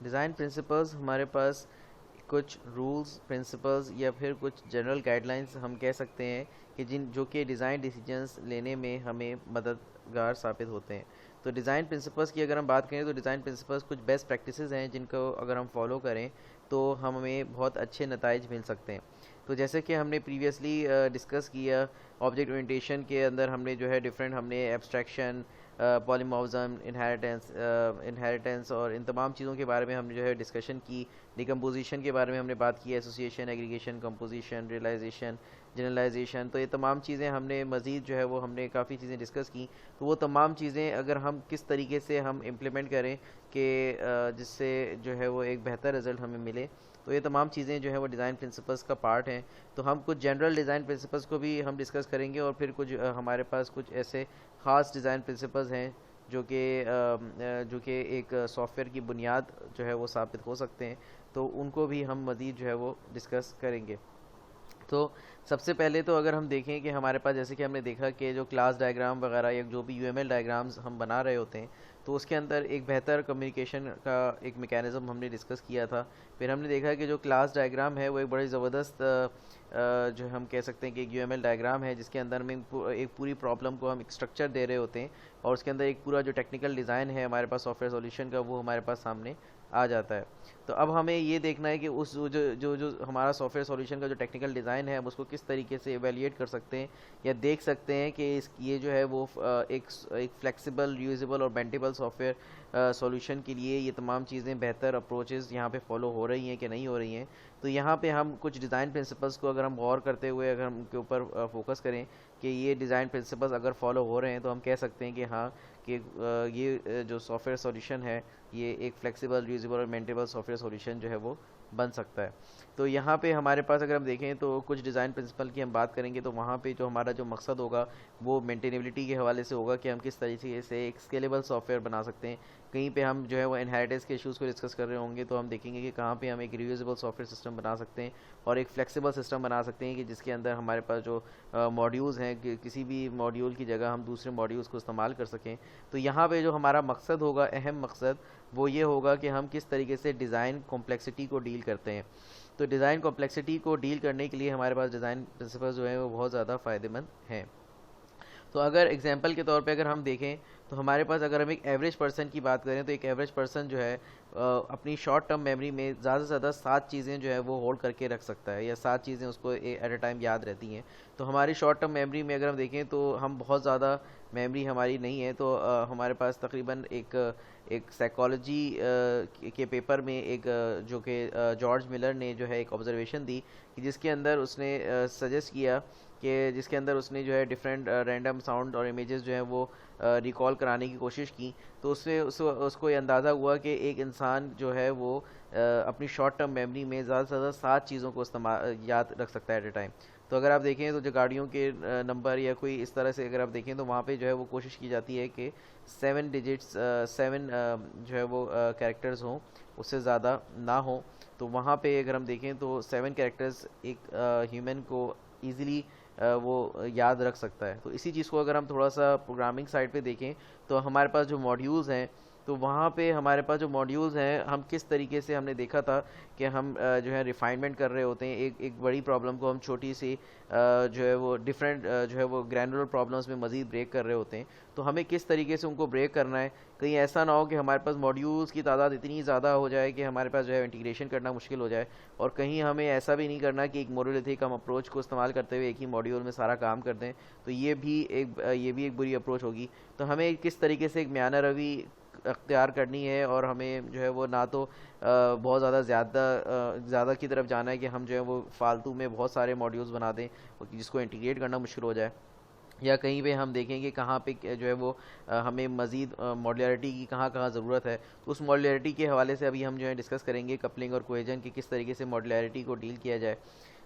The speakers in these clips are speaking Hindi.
डिज़ाइन प्रिंसिपल्स हमारे पास कुछ रूल्स प्रिंसिपल्स या फिर कुछ जनरल गाइडलाइंस हम कह सकते हैं कि जो कि डिज़ाइन डिसीजंस लेने में हमें मददगार साबित होते हैं। तो डिज़ाइन प्रिंसिपल्स की अगर हम बात करें तो डिज़ाइन प्रिंसिपल्स कुछ बेस्ट प्रैक्टिसेस हैं जिनको अगर हम फॉलो करें तो हमें बहुत अच्छे नताइज मिल सकते हैं। तो जैसे कि हमने प्रीवियसली डिस्कस किया, ऑब्जेक्ट ओरिएंटेशन के अंदर हमने जो है डिफरेंट हमने एब्स्ट्रैक्शन, पॉलीमॉर्फिज्म, इनहेरिटेंस और इन तमाम चीज़ों के बारे में हमने जो है डिस्कशन की। डिकम्पोजिशन के बारे में हमने बात की, association, aggregation, composition, realisation, generalisation. तो ये तमाम चीज़ें हमने मज़ीद जो है वो हमने काफ़ी चीज़ें डिस्कस की। तो वो तमाम चीज़ें अगर हम किस तरीके से हम इम्प्लीमेंट करें कि जिससे जो है वो एक बेहतर रिज़ल्ट हमें मिले, तो ये तमाम चीज़ें जो है वो डिज़ाइन प्रिंसिपल्स का पार्ट हैं। तो हम कुछ जनरल डिज़ाइन प्रिंसिपल्स को भी हम डिस्कस करेंगे और फिर कुछ हमारे पास कुछ ऐसे ख़ास डिज़ाइन प्रिंसिपल्स हैं जो कि एक सॉफ्टवेयर की बुनियाद जो है वो साबित हो सकते हैं। तो उनको भी हम मज़ीद जो है वो डिस्कस करेंगे। तो सबसे पहले तो अगर हम देखें कि हमारे पास, जैसे कि हमने देखा कि जो क्लास डायग्राम वगैरह या जो भी यूएमएल डायग्राम्स हम बना रहे होते हैं, तो उसके अंदर एक बेहतर कम्युनिकेशन का एक मेकैनिज़म हमने डिस्कस किया था। फिर हमने देखा कि जो क्लास डायग्राम है वो एक बड़ी ज़बरदस्त जो हम कह सकते हैं कि एक यूएमएल डायग्राम है जिसके अंदर में एक पूरी प्रॉब्लम को हम एक स्ट्रक्चर दे रहे होते हैं और उसके अंदर एक पूरा जो टेक्निकल डिज़ाइन है हमारे पास सॉफ्टवेयर सॉल्यूशन का, वो हमारे पास सामने आ जाता है। तो अब हमें ये देखना है कि उस जो हमारा सॉफ्टवेयर सॉल्यूशन का जो टेक्निकल डिज़ाइन है हम उसको किस तरीके से एवेल्यूएट कर सकते हैं या देख सकते हैं कि ये जो है वो एक फ्लेक्सिबल, रीयूजेबल और बेंटेबल सॉफ्टवेयर सॉल्यूशन के लिए ये तमाम चीज़ें, बेहतर अप्रोचेस यहाँ पे फॉलो हो रही हैं कि नहीं हो रही हैं। तो यहाँ पे हम कुछ डिज़ाइन प्रिंसिपल्स को अगर हम गौर करते हुए अगर हम उनके ऊपर फोकस करें कि ये डिज़ाइन प्रिंसिपल्स अगर फॉलो हो रहे हैं तो हम कह सकते हैं कि हाँ, कि ये जो सॉफ्टवेयर सॉल्यूशन है ये एक फ्लेक्सिबल, रीयूजेबल और मेंटेनेबल सॉफ्टवेयर सॉल्यूशन जो है वो बन सकता है। तो यहाँ पे हमारे पास अगर हम देखें तो कुछ डिज़ाइन प्रिंसिपल की हम बात करेंगे तो वहाँ पे जो हमारा जो मकसद होगा वो मेंटेनेबिलिटी के हवाले से होगा कि हम किस तरीके से एक स्केलेबल सॉफ्टवेयर बना सकते हैं। कहीं पे हम जो है वो इनहेरिटेंस के इश्यूज़ को डिस्कस कर रहे होंगे तो हम देखेंगे कि कहाँ पे हम एक रीयूजेबल सॉफ्टवेयर सिस्टम बना सकते हैं और एक फ्लेक्सिबल सिस्टम बना सकते हैं कि जिसके अंदर हमारे पास जो मॉड्यूल्स हैं कि किसी भी मॉड्यूल की जगह हम दूसरे मॉड्यूल्स को इस्तेमाल कर सकें। तो यहाँ पे जो हमारा मकसद होगा, अहम मकसद, वो ये होगा कि हम किस तरीके से डिज़ाइन कॉम्प्लेक्सिटी को डील करते हैं। तो डिज़ाइन कॉम्प्लेक्सिटी को डील करने के लिए हमारे पास डिज़ाइन प्रिंसिपल्स जो हैं वो बहुत ज़्यादा फ़ायदेमंद हैं। तो अगर एग्जांपल के तौर पे अगर हम देखें तो हमारे पास अगर हम एक एवरेज पर्सन की बात करें तो एक एवरेज पर्सन जो है अपनी शॉर्ट टर्म मेमोरी में ज़्यादा से ज़्यादा 7 चीज़ें जो है वो होल्ड करके रख सकता है या 7 चीज़ें उसको एट अ टाइम याद रहती हैं। तो हमारी शॉर्ट टर्म मेमोरी में अगर हम देखें तो हम बहुत ज़्यादा मेमोरी हमारी नहीं है। तो हमारे पास तकरीबन एक साइकोलॉजी के पेपर में एक जो कि जॉर्ज मिलर ने जो है एक ऑब्जर्वेशन दी कि जिसके अंदर उसने सजेस्ट किया कि जिसके अंदर उसने जो है डिफरेंट रैंडम साउंड और इमेजेस जो है वो रिकॉल कराने की कोशिश की। तो उससे उसको ये अंदाज़ा हुआ कि एक इंसान जो है वो अपनी शॉर्ट टर्म मेमोरी में ज़्यादा से ज़्यादा 7 चीज़ों को इस्तेमाल याद रख सकता है एट ए टाइम। तो अगर आप देखें तो जो गाड़ियों के नंबर या कोई इस तरह से अगर आप देखें तो वहाँ पे जो है वो कोशिश की जाती है कि 7 डिजिट्स, 7 जो है वो कैरेक्टर्स हों, उससे ज़्यादा ना हो। तो वहाँ पे अगर हम देखें तो 7 कैरेक्टर्स एक ह्यूमन को ईज़िली वो याद रख सकता है। तो इसी चीज़ को अगर हम थोड़ा सा प्रोग्रामिंग साइड पे देखें तो हमारे पास जो मॉड्यूल्स हैं, तो वहाँ पे हमारे पास जो मॉड्यूल्स हैं हम किस तरीके से हमने देखा था कि हम जो है रिफाइनमेंट कर रहे होते हैं। एक बड़ी प्रॉब्लम को हम छोटी सी जो है वो डिफरेंट जो है वो ग्रैनुलर प्रॉब्लम्स में मज़ीद ब्रेक कर रहे होते हैं। तो हमें किस तरीके से उनको ब्रेक करना है, कहीं ऐसा ना हो कि हमारे पास मॉड्यूल्स की तादाद इतनी ज़्यादा हो जाए कि हमारे पास जो है इंटीग्रेशन करना मुश्किल हो जाए, और कहीं हमें ऐसा भी नहीं करना कि एक मोनोलिथिक हम अप्रोच को इस्तेमाल करते हुए एक ही मॉड्यूल में सारा काम कर दें। तो ये भी एक बुरी अप्रोच होगी। तो हमें किस तरीके से एक म्याना रवि अख्तियार करनी है और हमें जो है वो ना तो बहुत ज़्यादा की तरफ जाना है कि हम जो है वो फालतू में बहुत सारे मॉड्यूल्स बना दें जिसको इंटीग्रेट करना मुश्किल हो जाए, या कहीं पे हम देखें कि कहाँ पे जो है वो हमें मज़ीद मॉड्युलरिटी की कहाँ कहाँ ज़रूरत है। तो उस मॉड्युलरिटी के हवाले से अभी हम जो है डिस्कस करेंगे कपलिंग और कोहेजन की किस तरीके से मॉड्युलरिटी को डील किया जाए।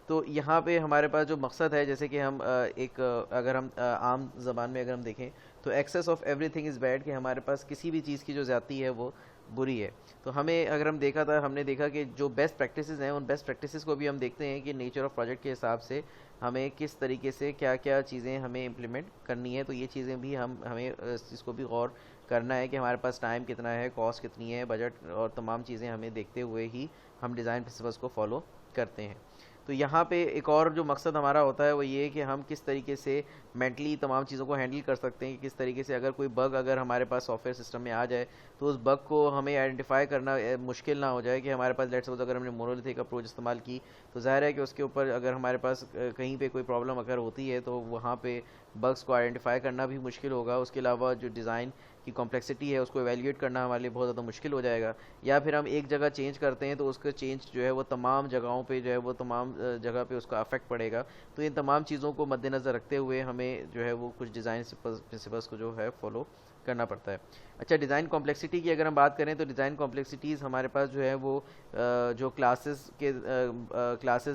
तो यहाँ पे हमारे पास जो मकसद है, जैसे कि हम अगर हम आम ज़बान में अगर हम देखें तो excess of everything is bad, कि हमारे पास किसी भी चीज़ की जो ज़्यादती है वो बुरी है। तो हमें अगर हमने देखा कि जो बेस्ट प्रैक्टिसेस हैं उन बेस्ट प्रैक्टिसेस को भी हम देखते हैं कि नेचर ऑफ प्रोजेक्ट के हिसाब से हमें किस तरीके से क्या क्या चीज़ें हमें इम्प्लीमेंट करनी है। तो ये चीज़ें भी हमें इस चीज़ को भी गौर करना है कि हमारे पास टाइम कितना है, कॉस्ट कितनी है, बजट और तमाम चीज़ें हमें देखते हुए ही हम डिज़ाइन प्रिंसिपल्स को फॉलो करते हैं। तो यहाँ पे एक और जो मकसद हमारा होता है वो ये है कि हम किस तरीके से मेंटली तमाम चीज़ों को हैंडल कर सकते हैं, कि किस तरीके से अगर कोई बग अगर हमारे पास सॉफ्टवेयर सिस्टम में आ जाए तो उस बग को हमें आइडेंटिफाई करना मुश्किल ना हो जाए। कि हमारे पास लेट्स सपोज अगर हमने मोनोलिथिक अप्रोच इस्तेमाल की तो ज़ाहिर है कि उसके ऊपर अगर हमारे पास कहीं पे कोई प्रॉब्लम अगर होती है तो वहाँ पे बग्स को आइडेंटिफाई करना भी मुश्किल होगा। उसके अलावा जो डिज़ाइन की कॉम्प्लेक्सिटी है उसको एवेल्यूएट करना हमारे लिए बहुत ज़्यादा मुश्किल हो जाएगा। या फिर हम एक जगह चेंज करते हैं तो उसका चेंज जो है वो तमाम जगहों पे जो है वो तमाम जगह पे उसका अफेक्ट पड़ेगा। तो इन तमाम चीज़ों को मद्देनज़र रखते हुए हमें जो है वो कुछ डिज़ाइन प्रिंसिपल्स को जो है फॉलो करना पड़ता है। अच्छा, डिज़ाइन कॉम्प्लेक्सिटी की अगर हम बात करें तो डिज़ाइन कॉम्प्लेक्सिटीज़ हमारे पास जो है वो जो क्लासेस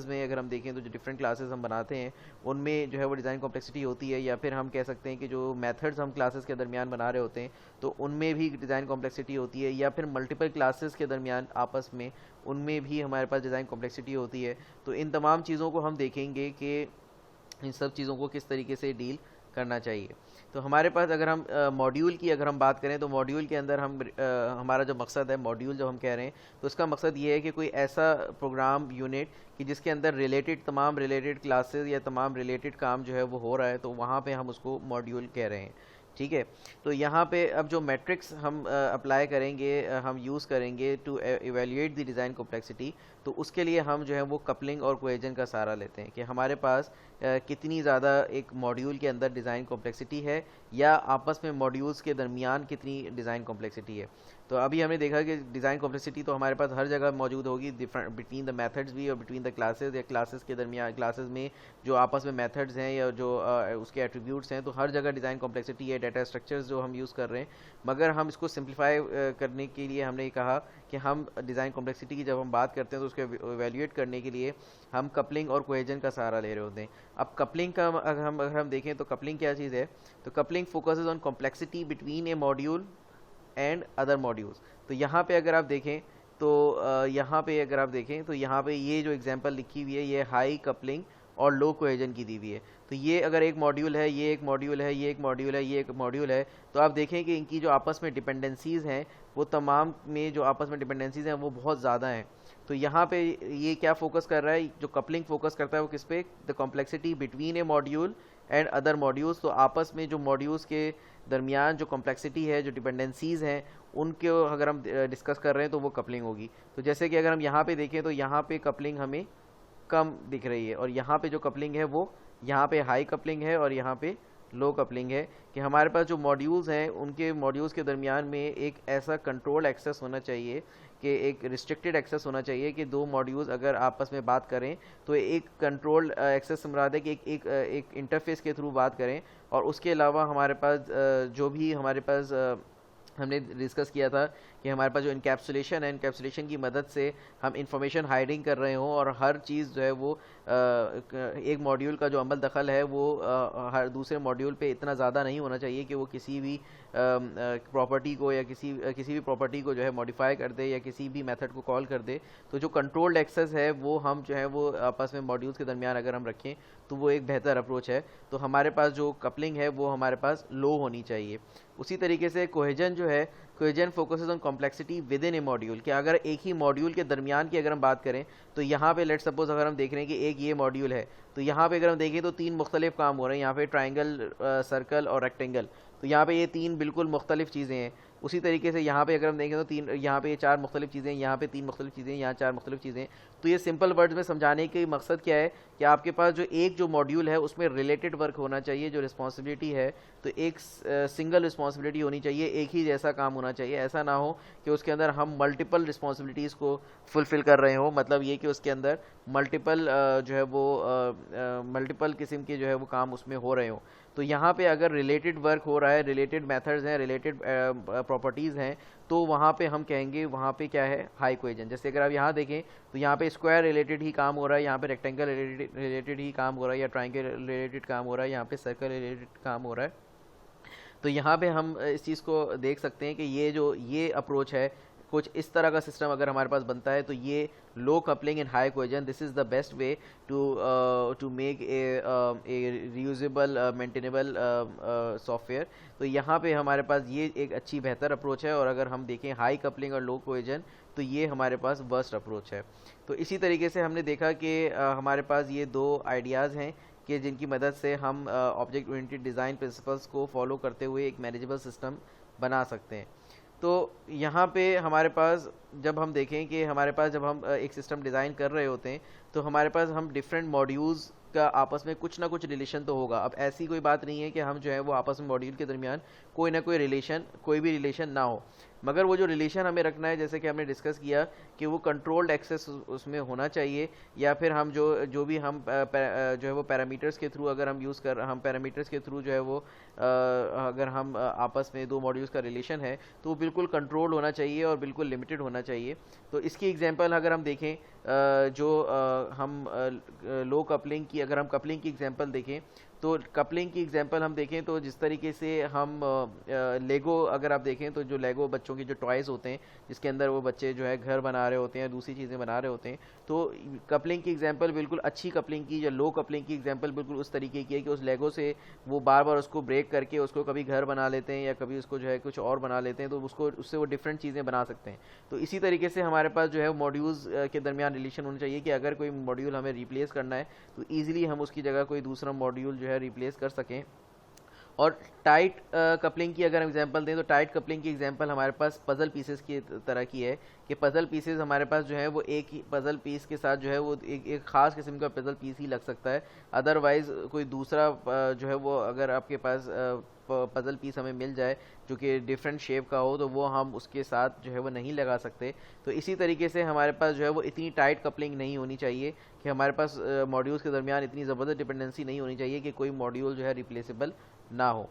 में अगर हम देखें तो जो डिफरेंट क्लासेस हम बनाते हैं उनमें जो है वो डिज़ाइन कॉम्प्लेक्सिटी होती है। या फिर हम कह सकते हैं कि जो मेथड्स हम क्लासेस के दरमियान बना रहे होते हैं तो उनमें भी डिज़ाइन कॉम्प्लेक्सिटी होती है। या फिर मल्टीपल क्लासेस के दरमियान आपस में उनमें भी हमारे पास डिज़ाइन कॉम्प्लेक्सिटी होती है। तो इन तमाम चीज़ों को हम देखेंगे कि इन सब चीज़ों को किस तरीके से डील करना चाहिए। तो हमारे पास अगर हम मॉड्यूल की अगर हम बात करें तो मॉड्यूल के अंदर हम हमारा जो मकसद है, मॉड्यूल जो हम कह रहे हैं तो उसका मकसद ये है कि कोई ऐसा प्रोग्राम यूनिट कि जिसके अंदर तमाम रिलेटेड क्लासेस या तमाम रिलेटेड काम जो है वो हो रहा है, तो वहाँ पे हम उसको मॉड्यूल कह रहे हैं। ठीक है, तो यहाँ पे अब जो मैट्रिक्स हम अप्लाई करेंगे, हम यूज़ करेंगे to evaluate the design complexity, तो उसके लिए हम जो है वो कपलिंग और कोहेजन का सहारा लेते हैं कि हमारे पास कितनी ज़्यादा एक मॉड्यूल के अंदर डिज़ाइन कॉम्प्लेक्सिटी है या आपस में मॉड्यूल्स के दरमियान कितनी डिज़ाइन कॉम्प्लेक्सिटी है। तो अभी हमने देखा कि डिज़ाइन कॉम्प्लेक्सिटी तो हमारे पास हर जगह मौजूद होगी, डिफरेंट बिटवीन द मेथड्स भी और बिटवीन द क्लासेस, या क्लासेस के दरमियान क्लासेस में जो आपस में मेथड्स हैं या जो उसके एट्रीब्यूट्स हैं, तो हर जगह डिज़ाइन कॉम्प्लेक्सिटी है, डाटा स्ट्रक्चर्स जो हम यूज़ कर रहे हैं। मगर हम इसको सिंप्लीफाई करने के लिए हमने कहा कि हम डिज़ाइन कॉम्प्लेक्सिटी की जब हम बात करते हैं तो उसको एवेल्यूएट करने के लिए हम कपलिंग और कोहेजन का सहारा ले रहे होते हैं। अब कपलिंग का अगर हम देखें तो कपलिंग क्या चीज़ है, तो coupling focuses on complexity between A module and other modules. तो यहाँ पे अगर आप देखें तो यहाँ पे अगर आप देखें तो यहाँ पे ये जो एग्जांपल लिखी हुई है ये हाई कपलिंग और लो कोहेजन की दी हुई है। तो ये अगर एक मॉड्यूल है, ये एक मॉड्यूल है, ये एक मॉड्यूल है, ये एक मॉड्यूल है, तो आप देखें कि इनकी जो आपस में डिपेंडेंसीज़ हैं वो तमाम में जो आपस में डिपेंडेंसीज़ हैं वो बहुत ज़्यादा हैं। तो यहाँ पे ये क्या फोकस कर रहा है, जो कपलिंग फोकस करता है वो किस पे, the complexity between A module and other modules. तो आपस में जो मॉड्यूल्स के दरमियान जो कॉम्प्लेक्सिटी है, जो डिपेंडेंसीज़ हैं, उनको अगर हम डिस्कस कर रहे हैं तो वो कपलिंग होगी। तो जैसे कि अगर हम यहाँ पे देखें तो यहाँ पे कपलिंग हमें कम दिख रही है और यहाँ पे जो कपलिंग है वो यहाँ पे हाई कपलिंग है और यहाँ पे लो कपलिंग है। कि हमारे पास जो मॉड्यूल्स हैं उनके मॉड्यूल्स के दरमियान में एक ऐसा कंट्रोल एक्सेस होना चाहिए, कि एक रिस्ट्रिक्टेड एक्सेस होना चाहिए कि दो मॉड्यूल्स अगर आपस में बात करें तो एक कंट्रोल एक्सेस से मुराद है कि एक इंटरफेस के थ्रू बात करें। और उसके अलावा हमारे पास जो भी हमारे पास हमने डिस्कस किया था कि हमारे पास जो इनकैप्सुलेशन है, इनकैप्सुलेशन की मदद से हम इंफॉर्मेशन हाइडिंग कर रहे हों और हर चीज़ जो है वो एक मॉड्यूल का जो अमल दखल है वो हर दूसरे मॉड्यूल पे इतना ज़्यादा नहीं होना चाहिए कि वो किसी भी प्रॉपर्टी को या किसी भी प्रॉपर्टी को जो है मॉडिफाई कर दे या किसी भी मेथड को कॉल कर दे। तो जो कंट्रोल्ड एक्सेस है वो हम जो है वो आपस में मॉड्यूल्स के दरमियान अगर हम रखें तो वो एक बेहतर अप्रोच है। तो हमारे पास जो कपलिंग है वो हमारे पास लो होनी चाहिए। उसी तरीके से कोहेजन जो है, cohesion focuses on complexity with in A module, कि अगर एक ही मॉड्यूल के दरमियान की अगर हम बात करें तो यहाँ पे लेट सपोज अगर हम देख रहे हैं कि एक ये मॉड्यूल है तो यहाँ पे अगर हम देखें तो तीन मुख्तलिफ काम हो रहे हैं, यहाँ पे ट्राइंगल, सर्कल और रेक्टेंगल। तो यहाँ पे ये तीन बिल्कुल मुख्तलिफ चीज़ें हैं। उसी तरीके से यहाँ पे अगर हम देखें तो तीन, यहाँ पे ये चार मुख्तलिफ चीज़ें, यहाँ पे तीन मुख्तलिफ चीज़ें, यहाँ चार मुख्तलिफ चीज़ें। तो ये सिंपल वर्ड्स में समझाने के मकसद क्या है कि आपके पास जो एक जो मॉड्यूल है उसमें रिलेटेड वर्क होना चाहिए, जो रिस्पॉन्सिबिलिटी है तो एक सिंगल रिस्पॉन्सिबिलिटी होनी चाहिए, एक ही जैसा काम होना चाहिए। ऐसा ना हो कि उसके अंदर हम मल्टीपल रिस्पॉन्सिबिलिटीज़ को फुलफ़िल कर रहे हो, मतलब ये कि उसके अंदर मल्टीपल जो है वो मल्टीपल किस्म के जो है वो काम उसमें हो रहे हो। तो यहाँ पे अगर रिलेटेड वर्क हो रहा है, रिलेटेड मेथड्स हैं, रिलेटेड प्रॉपर्टीज़ हैं, तो वहाँ पे हम कहेंगे वहाँ पे क्या है, हाई कोहेजन। जैसे अगर आप यहाँ देखें तो यहाँ पे स्क्वायर रिलेटेड ही काम हो रहा है, यहाँ पे रेक्टेंगल रिलेटेड ही काम हो रहा है, या ट्राइंगल रिलेटेड काम हो रहा है, यहाँ पे सर्कल रिलेटेड काम हो रहा है। तो यहाँ पे हम इस चीज़ को देख सकते हैं कि ये अप्रोच है कुछ इस तरह का सिस्टम अगर हमारे पास बनता है तो ये low coupling and high cohesion, this is the best way to make a reusable maintainable software. तो यहाँ पे हमारे पास ये एक अच्छी बेहतर अप्रोच है, और अगर हम देखें हाई कपलिंग और लो कोहेजन तो ये हमारे पास वर्स्ट अप्रोच है। तो इसी तरीके से हमने देखा कि हमारे पास ये दो आइडियाज़ हैं कि जिनकी मदद से हम ऑब्जेक्ट ओरिएंटेड डिज़ाइन प्रिंसिपल्स को फॉलो करते हुए एक मैनेजेबल सिस्टम बना सकते हैं। तो यहाँ पे हमारे पास जब हम देखें कि हमारे पास जब हम एक सिस्टम डिज़ाइन कर रहे होते हैं तो हमारे पास हम डिफरेंट मॉड्यूल्स का आपस में कुछ ना कुछ रिलेशन तो होगा। अब ऐसी कोई बात नहीं है कि हम जो है वो आपस में मॉड्यूल के दरमियान कोई ना कोई रिलेशन, कोई भी रिलेशन ना हो, मगर वो जो रिलेशन हमें रखना है, जैसे कि हमने डिस्कस किया कि वो कंट्रोल्ड एक्सेस उसमें होना चाहिए, या फिर हम जो भी हम जो है वो पैरामीटर्स के थ्रू अगर हम पैरामीटर्स के थ्रू जो है वो अगर हम आपस में दो मॉड्यूल्स का रिलेशन है तो वो बिल्कुल कंट्रोल होना चाहिए और बिल्कुल लिमिटेड होना चाहिए। तो इसकी एग्जांपल अगर हम देखें, हम लो कपलिंग की, अगर हम कपलिंग की एग्जांपल देखें तो कपलिंग की एग्जांपल हम देखें तो जिस तरीके से हम लेगो, अगर आप देखें तो जो लेगो बच्चों के जो टॉयज़ होते हैं जिसके अंदर वो बच्चे जो है घर बना रहे होते हैं, दूसरी चीज़ें बना रहे होते हैं, तो कपलिंग की एग्जांपल बिल्कुल अच्छी कपलिंग की या लो कपलिंग की एग्जांपल बिल्कुल उस तरीके की है कि उस लेगो से वो बार बार उसको ब्रेक करके उसको कभी घर बना लेते हैं या कभी उसको जो है कुछ और बना लेते हैं, तो उससे वो डिफरेंट चीज़ें बना सकते हैं। तो इसी तरीके से हमारे पास जो है मॉड्यूल्स के दरमियान रिलेशन होना चाहिए कि अगर कोई मॉड्यूल हमें रिप्लेस करना है तो ईजिली हम उसकी जगह कोई दूसरा मॉड्यूल जो है रिप्लेस कर सकें। और टाइट कपलिंग की अगर हम एग्जांपल दें तो टाइट कपलिंग की एग्जांपल हमारे पास पज़ल पीसेस की तरह की है कि पज़ल पीसेस हमारे पास जो है वो एक ही पज़ल पीस के साथ जो है वो एक ख़ास किस्म का पज़ल पीस ही लग सकता है। अदरवाइज़ कोई दूसरा जो है वो अगर आपके पास पज़ल पीस हमें मिल जाए जो कि डिफरेंट शेप का हो तो वो हम उसके साथ जो है वो नहीं लगा सकते। तो इसी तरीके से हमारे पास जो है वो इतनी टाइट कपलिंग नहीं होनी चाहिए कि हमारे पास मॉड्यूल्स के दरमियान इतनी ज़बरदस्त डिपेंडेंसी नहीं होनी चाहिए कि कोई मॉड्यूल जो है रिप्लेसेबल ना हो।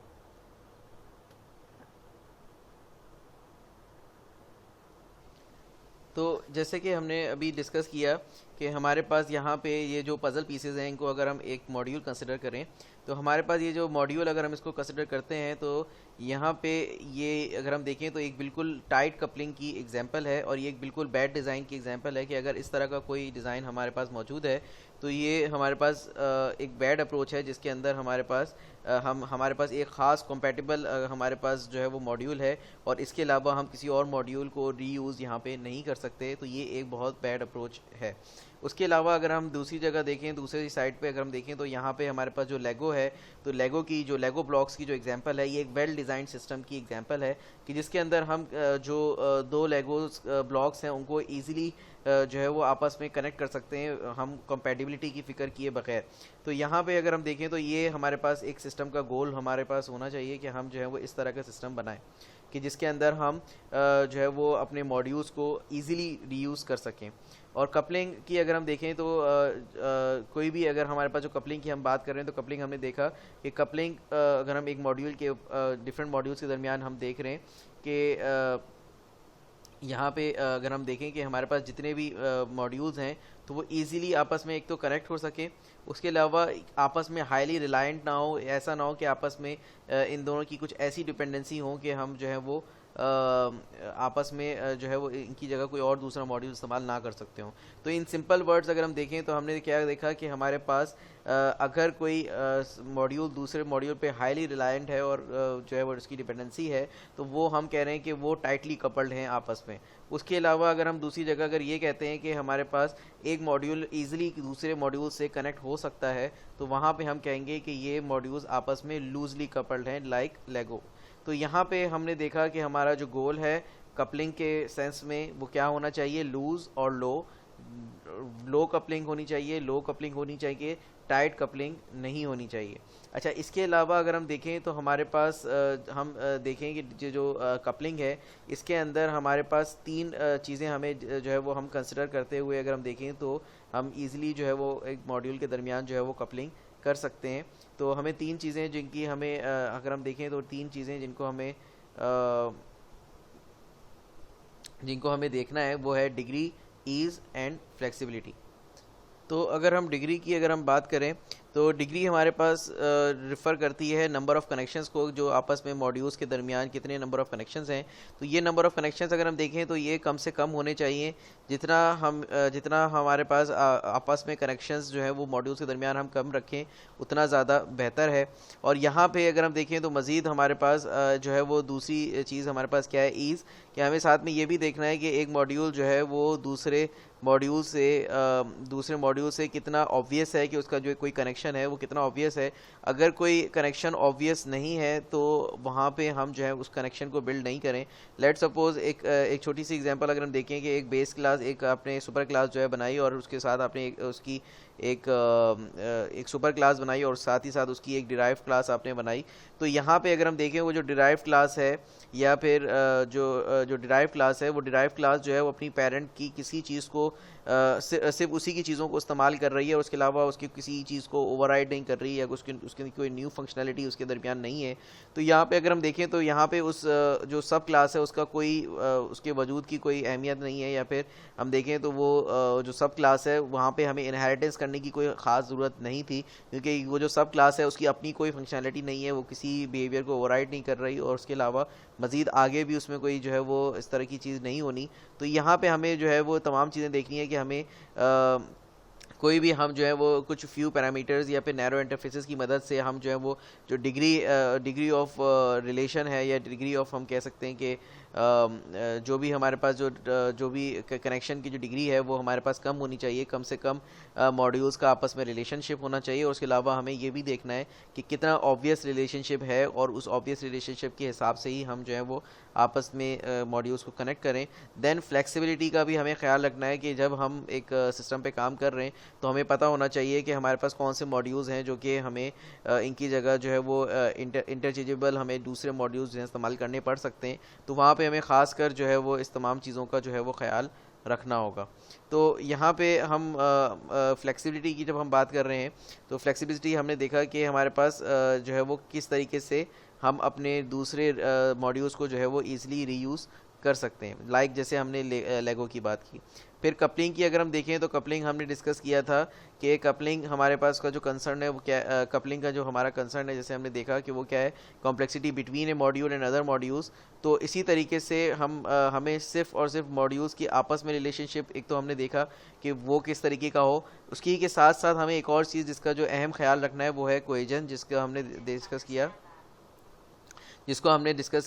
तो जैसे कि हमने अभी डिस्कस किया कि हमारे पास यहाँ पे ये जो पज़ल पीसेस हैं इनको अगर हम एक मॉड्यूल कंसिडर करें तो हमारे पास ये जो मॉड्यूल अगर हम इसको कंसिडर करते हैं तो यहाँ पे ये अगर हम देखें तो एक बिल्कुल टाइट कपलिंग की एग्जांपल है और ये एक बिल्कुल बैड डिज़ाइन की एग्जांपल है कि अगर इस तरह का कोई डिज़ाइन हमारे पास मौजूद है तो ये हमारे पास एक बैड अप्रोच है जिसके अंदर हमारे पास एक ख़ास compatible हमारे पास जो है वो मॉड्यूल है और इसके अलावा हम किसी और मॉड्यूल को रीयूज़ यहाँ पे नहीं कर सकते। तो ये एक बहुत बैड अप्रोच है। उसके अलावा अगर हम दूसरी जगह देखें, दूसरी साइड पे अगर हम देखें तो यहाँ पे हमारे पास जो लेगो है तो लेगो ब्लॉक्स की जो एग्जांपल है ये एक वेल डिज़ाइंड सिस्टम की एग्जांपल है कि जिसके अंदर हम दो लेगो ब्लॉक्स हैं उनको ईजिली जो है वो आपस में कनेक्ट कर सकते हैं हम कंपैटिबिलिटी की फ़िक्र किए बगैर। तो यहाँ पे अगर हम देखें तो ये हमारे पास एक सिस्टम का गोल हमारे पास होना चाहिए कि हम जो है वो इस तरह का सिस्टम बनाएं कि जिसके अंदर हम जो है वो अपने मॉड्यूल्स को ईज़िली रीयूज़ कर सकें। और कपलिंग की अगर हम देखें तो कोई भी अगर हमारे पास जो कपलिंग की हम बात कर रहे हैं तो कपलिंग हमने देखा कि कपलिंग अगर हम एक मॉड्यूल के डिफरेंट मॉड्यूल्स के दरमियान हम देख रहे हैं कि यहाँ पे अगर हम देखें कि हमारे पास जितने भी मॉड्यूल्स हैं तो वो इजीली आपस में एक तो कनेक्ट हो सके, उसके अलावा आपस में हाईली रिलायंट ना हो, ऐसा ना हो कि आपस में इन दोनों की कुछ ऐसी डिपेंडेंसी हो कि हम जो है वो आपस में जो है वो इनकी जगह कोई और दूसरा मॉड्यूल इस्तेमाल ना कर सकते हो। तो इन सिंपल वर्ड्स अगर हम देखें तो हमने क्या देखा कि हमारे पास अगर कोई मॉड्यूल दूसरे मॉड्यूल पे हाईली रिलायंट है और जो है वो उसकी डिपेंडेंसी है तो वो हम कह रहे हैं कि वो टाइटली कपल्ड हैं आपस में। उसके अलावा अगर हम दूसरी जगह अगर ये कहते हैं कि हमारे पास एक मॉड्यूल ईजिली दूसरे मॉड्यूल से कनेक्ट हो सकता है तो वहाँ पे हम कहेंगे कि ये मॉड्यूल्स आपस में लूजली कपल्ड हैं लाइक लेगो। तो यहाँ पे हमने देखा कि हमारा जो गोल है कपलिंग के सेंस में वो क्या होना चाहिए, लूज और लो कपलिंग होनी चाहिए, लो कपलिंग होनी चाहिए, टाइट कपलिंग नहीं होनी चाहिए। अच्छा, इसके अलावा अगर हम देखें तो हमारे पास हम देखें कि जो कपलिंग है इसके अंदर हमारे पास तीन चीज़ें हमें जो है वो हम कंसिडर करते हुए अगर हम देखें तो हम इजीली जो है वो एक मॉड्यूल के दरमियान जो है वो कपलिंग कर सकते हैं। तो हमें तीन चीज़ें जिनकी हमें अगर हम देखें तो तीन चीज़ें जिनको हमें देखना है वो है डिग्री, ईज़ एंड फ्लेक्सिबिलिटी। तो अगर हम डिग्री की अगर हम बात करें तो डिग्री हमारे पास रिफ़र करती है नंबर ऑफ़ कनेक्शंस को, जो आपस में मॉड्यूल्स के दरमियान कितने नंबर ऑफ़ कनेक्शंस हैं। तो ये नंबर ऑफ़ कनेक्शंस अगर हम देखें तो ये कम से कम होने चाहिए। जितना हमारे पास आपस में कनेक्शंस जो है वो मॉड्यूल्स के दरमियान हम कम रखें, उतना ज़्यादा बेहतर है। और यहाँ पे अगर हम देखें तो मज़ीद हमारे पास जो है वो दूसरी चीज़ हमारे पास क्या है, ईज़, कि हमें साथ में ये भी देखना है कि एक मॉड्यूल जो है वो दूसरे मॉड्यूल से कितना ऑब्वियस है, कि उसका जो कोई कनेक्शन है वो कितना ऑब्वियस है। अगर कोई कनेक्शन ऑब्वियस नहीं है तो वहाँ पे हम जो है उस कनेक्शन को बिल्ड नहीं करें। लेट सपोज एक छोटी सी एग्जांपल अगर हम देखें कि एक बेस क्लास, एक आपने सुपर क्लास जो है बनाई, और उसके साथ आपने एक सुपर क्लास बनाई, और साथ ही साथ उसकी एक डिराइव क्लास आपने बनाई। तो यहाँ पे अगर हम देखें वो जो डिराइव क्लास है, या फिर जो डिराइव क्लास है, वो डिराइव क्लास जो है वो अपनी पेरेंट की किसी चीज़ को सिर्फ उसी की चीज़ों को इस्तेमाल कर रही है, और उसके अलावा उसकी किसी चीज़ को ओवरराइड नहीं कर रही है, उसकी कोई न्यू फंक्शनैलिटी उसके दरमियान नहीं है। तो यहाँ पे अगर हम देखें तो यहाँ पे उस जो सब क्लास है उसका उसके वजूद की कोई अहमियत नहीं है, या फिर हम देखें तो वो जो सब क्लास है वहाँ पे हमें इनहेरिटेंस करने की कोई ख़ास ज़रूरत नहीं थी, क्योंकि वो जो सब क्लास है उसकी अपनी कोई फंक्शनैलिटी नहीं है, वो किसी बिहेवियर को ओवरराइड नहीं कर रही, और उसके अलावा मज़ीद आगे भी उसमें कोई जो है वो इस तरह की चीज़ नहीं होनी। तो यहाँ पे हमें जो है वो तमाम चीज़ें देखनी है कि हमें कोई भी हम जो है वो कुछ फ्यू पैरामीटर्स या फिर नैरो इंटरफेसेस की मदद से हम जो है वो जो डिग्री ऑफ रिलेशन है, या डिग्री ऑफ हम कह सकते हैं कि जो भी हमारे पास जो भी कनेक्शन की जो डिग्री है वो हमारे पास कम होनी चाहिए, कम से कम मॉड्यूल्स का आपस में रिलेशनशिप होना चाहिए। और उसके अलावा हमें ये भी देखना है कि कितना ऑब्वियस रिलेशनशिप है, और उस ऑब्वियस रिलेशनशिप के हिसाब से ही हम जो है वो आपस में मॉड्यूल्स को कनेक्ट करें। देन फ्लेक्सिबिलिटी का भी हमें ख्याल रखना है कि जब हम एक सिस्टम पे काम कर रहे हैं तो हमें पता होना चाहिए कि हमारे पास कौन से मॉड्यूल्स हैं जो कि हमें इनकी जगह जो है वो इंटरचेंजेबल हमें दूसरे मॉड्यूल्स जो है इस्तेमाल करने पड़ सकते हैं। तो वहाँ पे हमें ख़ास कर जो है वो इस तमाम चीज़ों का जो है वो ख्याल रखना होगा। तो यहाँ पे हम फ्लेक्सिबिलिटी की जब हम बात कर रहे हैं तो फ्लेक्सिबिलिटी हमने देखा कि हमारे पास जो है वो किस तरीके से हम अपने दूसरे मॉड्यूल्स को जो है वो ईज़िली रीयूज़ कर सकते हैं। लाइक जैसे हमने लेगो की बात की। फिर कपलिंग की अगर हम देखें तो कपलिंग हमने डिस्कस किया था कि कपलिंग हमारे पास का जो कंसर्न है वो क्या, कपलिंग का जो हमारा कंसर्न है, जैसे हमने देखा कि वो क्या है, complexity between A module and other modules. तो इसी तरीके से हमें सिर्फ और सिर्फ मॉड्यूल्स की आपस में रिलेशनशिप एक तो हमने देखा कि वो किस तरीके का हो, उसकी के साथ साथ हमें एक और चीज़ जिसका जो अहम ख्याल रखना है वो है कोहेजन, जिसको हमने डिस्कस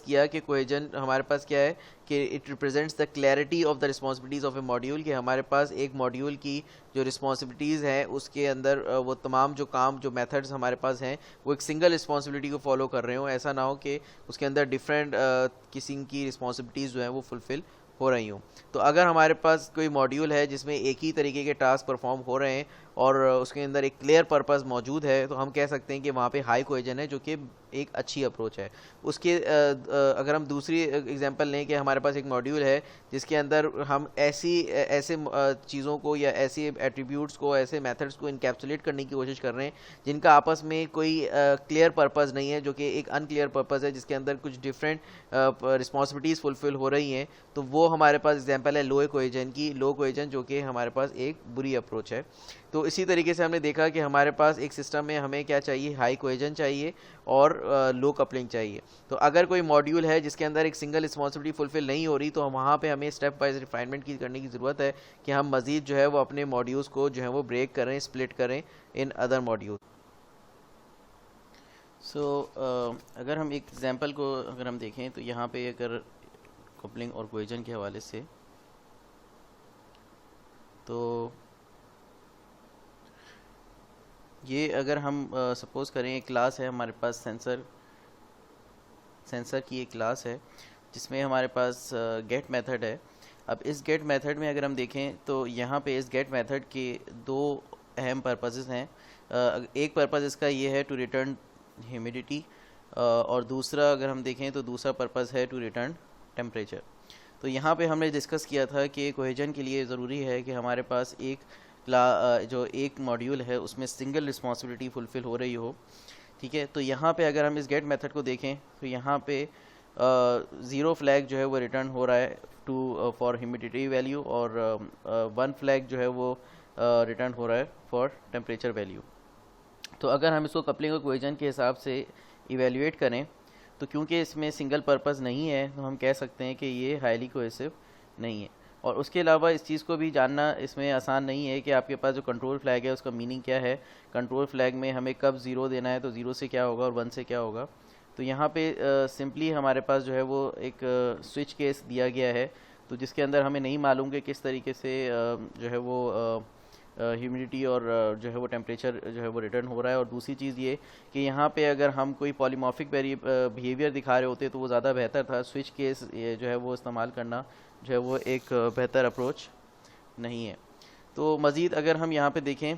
किया कि कोहेजन हमारे पास क्या है कि it represents the clarity of the responsibilities of A module, कि हमारे पास एक मॉड्यूल की जो रिस्पॉन्सिबिलिटीज़ हैं उसके अंदर वो तमाम जो मेथड्स हमारे पास हैं वो एक सिंगल रिस्पॉन्सिबिलिटी को फॉलो कर रहे हो। ऐसा ना हो कि उसके अंदर डिफरेंट किसी की रिस्पॉन्सिबिलिटीज़ जो हैं वो फुलफ़िल हो रही हूँ। तो अगर हमारे पास कोई मॉड्यूल है जिसमें एक ही तरीके के टास्क परफॉर्म हो रहे हैं और उसके अंदर एक क्लियर पर्पस मौजूद है, तो हम कह सकते हैं कि वहाँ पे हाई कोहेजन है, जो कि एक अच्छी अप्रोच है। अगर हम दूसरी एग्जांपल लें कि हमारे पास एक मॉड्यूल है जिसके अंदर हम ऐसे चीज़ों को या ऐसे एट्रीब्यूट्स को, ऐसे मेथड्स को इनकैप्सुलेट करने की कोशिश कर रहे हैं जिनका आपस में कोई क्लियर पर्पस नहीं है, जो कि एक अनक्लियर पर्पस है जिसके अंदर कुछ डिफरेंट रिस्पॉन्सिबिलिटीज़ फुलफिल हो रही हैं, तो वो हमारे पास एग्जांपल है लो कोहेजन, जो कि हमारे पास एक बुरी अप्रोच है। तो इसी तरीके से हमने देखा कि हमारे पास एक सिस्टम में हमें क्या चाहिए, हाई कोहेजन चाहिए और लो कपलिंग चाहिए। तो अगर कोई मॉड्यूल है जिसके अंदर एक सिंगल रिस्पॉन्सिबिलिटी फुलफिल नहीं हो रही, तो वहाँ पे हमें स्टेप वाइज रिफाइनमेंट करने की ज़रूरत है कि हम मज़ीद जो है वो अपने मॉड्यूल्स को जो है वो ब्रेक करें, स्प्लिट करें इन अदर मॉड्यूल। अगर हम एक एग्जांपल को अगर हम देखें तो यहाँ पे अगर कपलिंग और कोहेजन के हवाले से, तो ये अगर हम सपोज़ करें एक क्लास है हमारे पास, सेंसर की एक क्लास है जिसमें हमारे पास गेट मेथड है। अब इस गेट मेथड में अगर हम देखें तो यहाँ पे इस गेट मेथड के दो अहम पर्पसेस हैं। एक पर्पस इसका ये है टू रिटर्न ह्यूमिडिटी, और दूसरा अगर हम देखें तो दूसरा पर्पस है टू रिटर्न टेम्परेचर। तो यहाँ पे हमने डिस्कस किया था कि कोहेजन के लिए ज़रूरी है कि हमारे पास जो एक मॉड्यूल है उसमें सिंगल रिस्पॉन्सिबिलिटी फुलफ़िल हो रही हो, ठीक है। तो यहाँ पे अगर हम इस गेट मेथड को देखें तो यहाँ पे 0 फ्लैग जो है वो रिटर्न हो रहा है फॉर ह्यूमिडिटी वैल्यू, और 1 फ्लैग जो है वो रिटर्न हो रहा है फॉर टेम्परेचर वैल्यू। तो अगर हम इसको कपलिंग और कोहेजन के हिसाब से इवेल्युएट करें तो क्योंकि इसमें सिंगल पर्पस नहीं है तो हम कह सकते हैं कि ये हाईली कोहेसिव नहीं है। और उसके अलावा इस चीज़ को भी जानना इसमें आसान नहीं है कि आपके पास जो कंट्रोल फ्लैग है उसका मीनिंग क्या है, कंट्रोल फ्लैग में हमें कब ज़ीरो देना है तो ज़ीरो से क्या होगा और वन से क्या होगा। तो यहाँ पे सिंपली हमारे पास जो है वो एक स्विच केस दिया गया है, तो जिसके अंदर हमें नहीं मालूम कि किस तरीके से जो है वो ह्यूमिडिटी और जो है वो टेम्परेचर जो है वो रिटर्न हो रहा है। और दूसरी चीज़ ये कि यहाँ पे अगर हम कोई पॉलीमॉर्फिक बिहेवियर दिखा रहे होते तो वो ज़्यादा बेहतर था। स्विच केस जो है वो इस्तेमाल करना जो है वो एक बेहतर अप्रोच नहीं है। तो मज़ीद अगर हम यहाँ पे देखें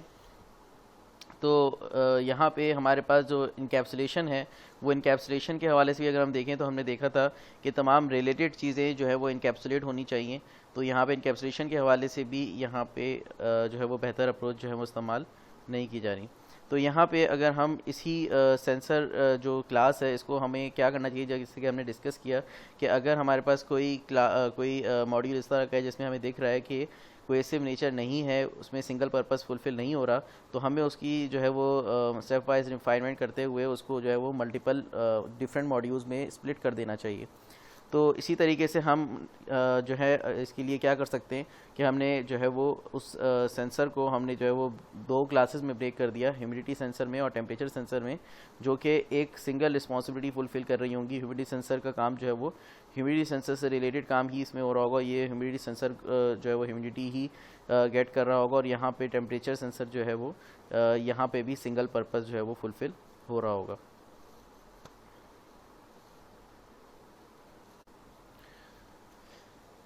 तो यहाँ पे हमारे पास जो इनकैप्सुलेशन है वो इनकैप्सुलेशन के हवाले से भी अगर हम देखें तो हमने देखा था कि तमाम रिलेटेड चीज़ें जो है वो इनकैप्सुलेट होनी चाहिए। तो यहाँ पे इनकैप्सुलेशन के हवाले से भी यहाँ पे जो है वो बेहतर अप्रोच जो है वो इस्तेमाल नहीं की जा रही। तो यहाँ पे अगर हम इसी सेंसर जो क्लास है इसको हमें क्या करना चाहिए, जैसे कि हमने डिस्कस किया कि अगर हमारे पास कोई मॉड्यूल इस तरह का है जिसमें हमें दिख रहा है कि कोहेसिव नेचर नहीं है, उसमें सिंगल पर्पस फुलफिल नहीं हो रहा, तो हमें उसकी जो है वो स्टेप वाइज रिफाइनमेंट करते हुए उसको जो है वो मल्टीपल डिफरेंट मॉड्यूल्स में स्प्लिट कर देना चाहिए। तो इसी तरीके से हम जो है इसके लिए क्या कर सकते हैं कि हमने जो है वो उस सेंसर को हमने जो है वो दो क्लासेस में ब्रेक कर दिया, ह्यूमिडिटी सेंसर में और टेम्परेचर सेंसर में, जो कि एक सिंगल रिस्पॉन्सिबिलिटी फुलफिल कर रही होंगी। ह्यूमिडिटी सेंसर का काम जो है वो ह्यूमिडिटी सेंसर से रिलेटेड काम ही इसमें हो रहा होगा, ये ह्यूमिडिटी सेंसर जो है वो ह्यूमिडिटी ही गेट कर रहा होगा। और यहाँ पे टेम्परेचर सेंसर जो है वो यहाँ पे भी सिंगल पर्पस जो है वो फुलफिल हो रहा होगा।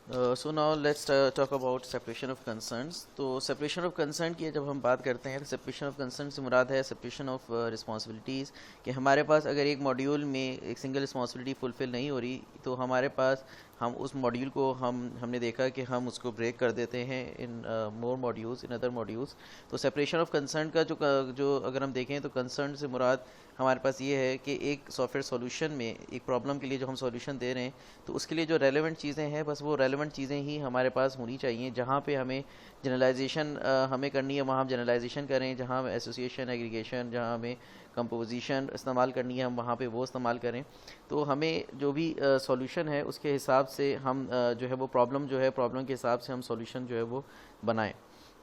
So now let's talk about separation of concerns. तो सेपरेशन ऑफ कंसर्न की जब हम बात करते हैं तो सेपरेशन ऑफ कंसर्न से मुराद है सेपरेशन ऑफ रिस्पॉन्सिबिलिटीज़, कि हमारे पास अगर एक मॉड्यूल में एक सिंगल रिस्पॉन्सिबिलिटी फुलफिल नहीं हो रही तो हमारे पास हम उस मॉड्यूल को हमने देखा कि हम उसको ब्रेक कर देते हैं इन मोर मॉड्यूल्स, इन अदर मॉड्यूल्स। तो सेपरेशन ऑफ कंसर्न का जो अगर हम देखें तो कंसर्न से मुराद हमारे पास ये है कि एक सॉफ्टवेयर सॉल्यूशन में एक प्रॉब्लम के लिए जो हम सॉल्यूशन दे रहे हैं तो उसके लिए जो रेलेवेंट चीज़ें हैं बस वो रेलेवेंट चीज़ें ही हमारे पास होनी चाहिए। जहाँ पे हमें जनरलाइजेशन हमें करनी है वहाँ हम जनरलाइजेशन करें, जहाँ हमें एसोसिएशन एग्रीगेशन, जहाँ हमें कंपोजिशन इस्तेमाल करनी है हम वहाँ पे वो इस्तेमाल करें। तो हमें जो भी सॉल्यूशन है उसके हिसाब से हम जो है वो प्रॉब्लम के हिसाब से हम सॉल्यूशन जो है वो बनाएं।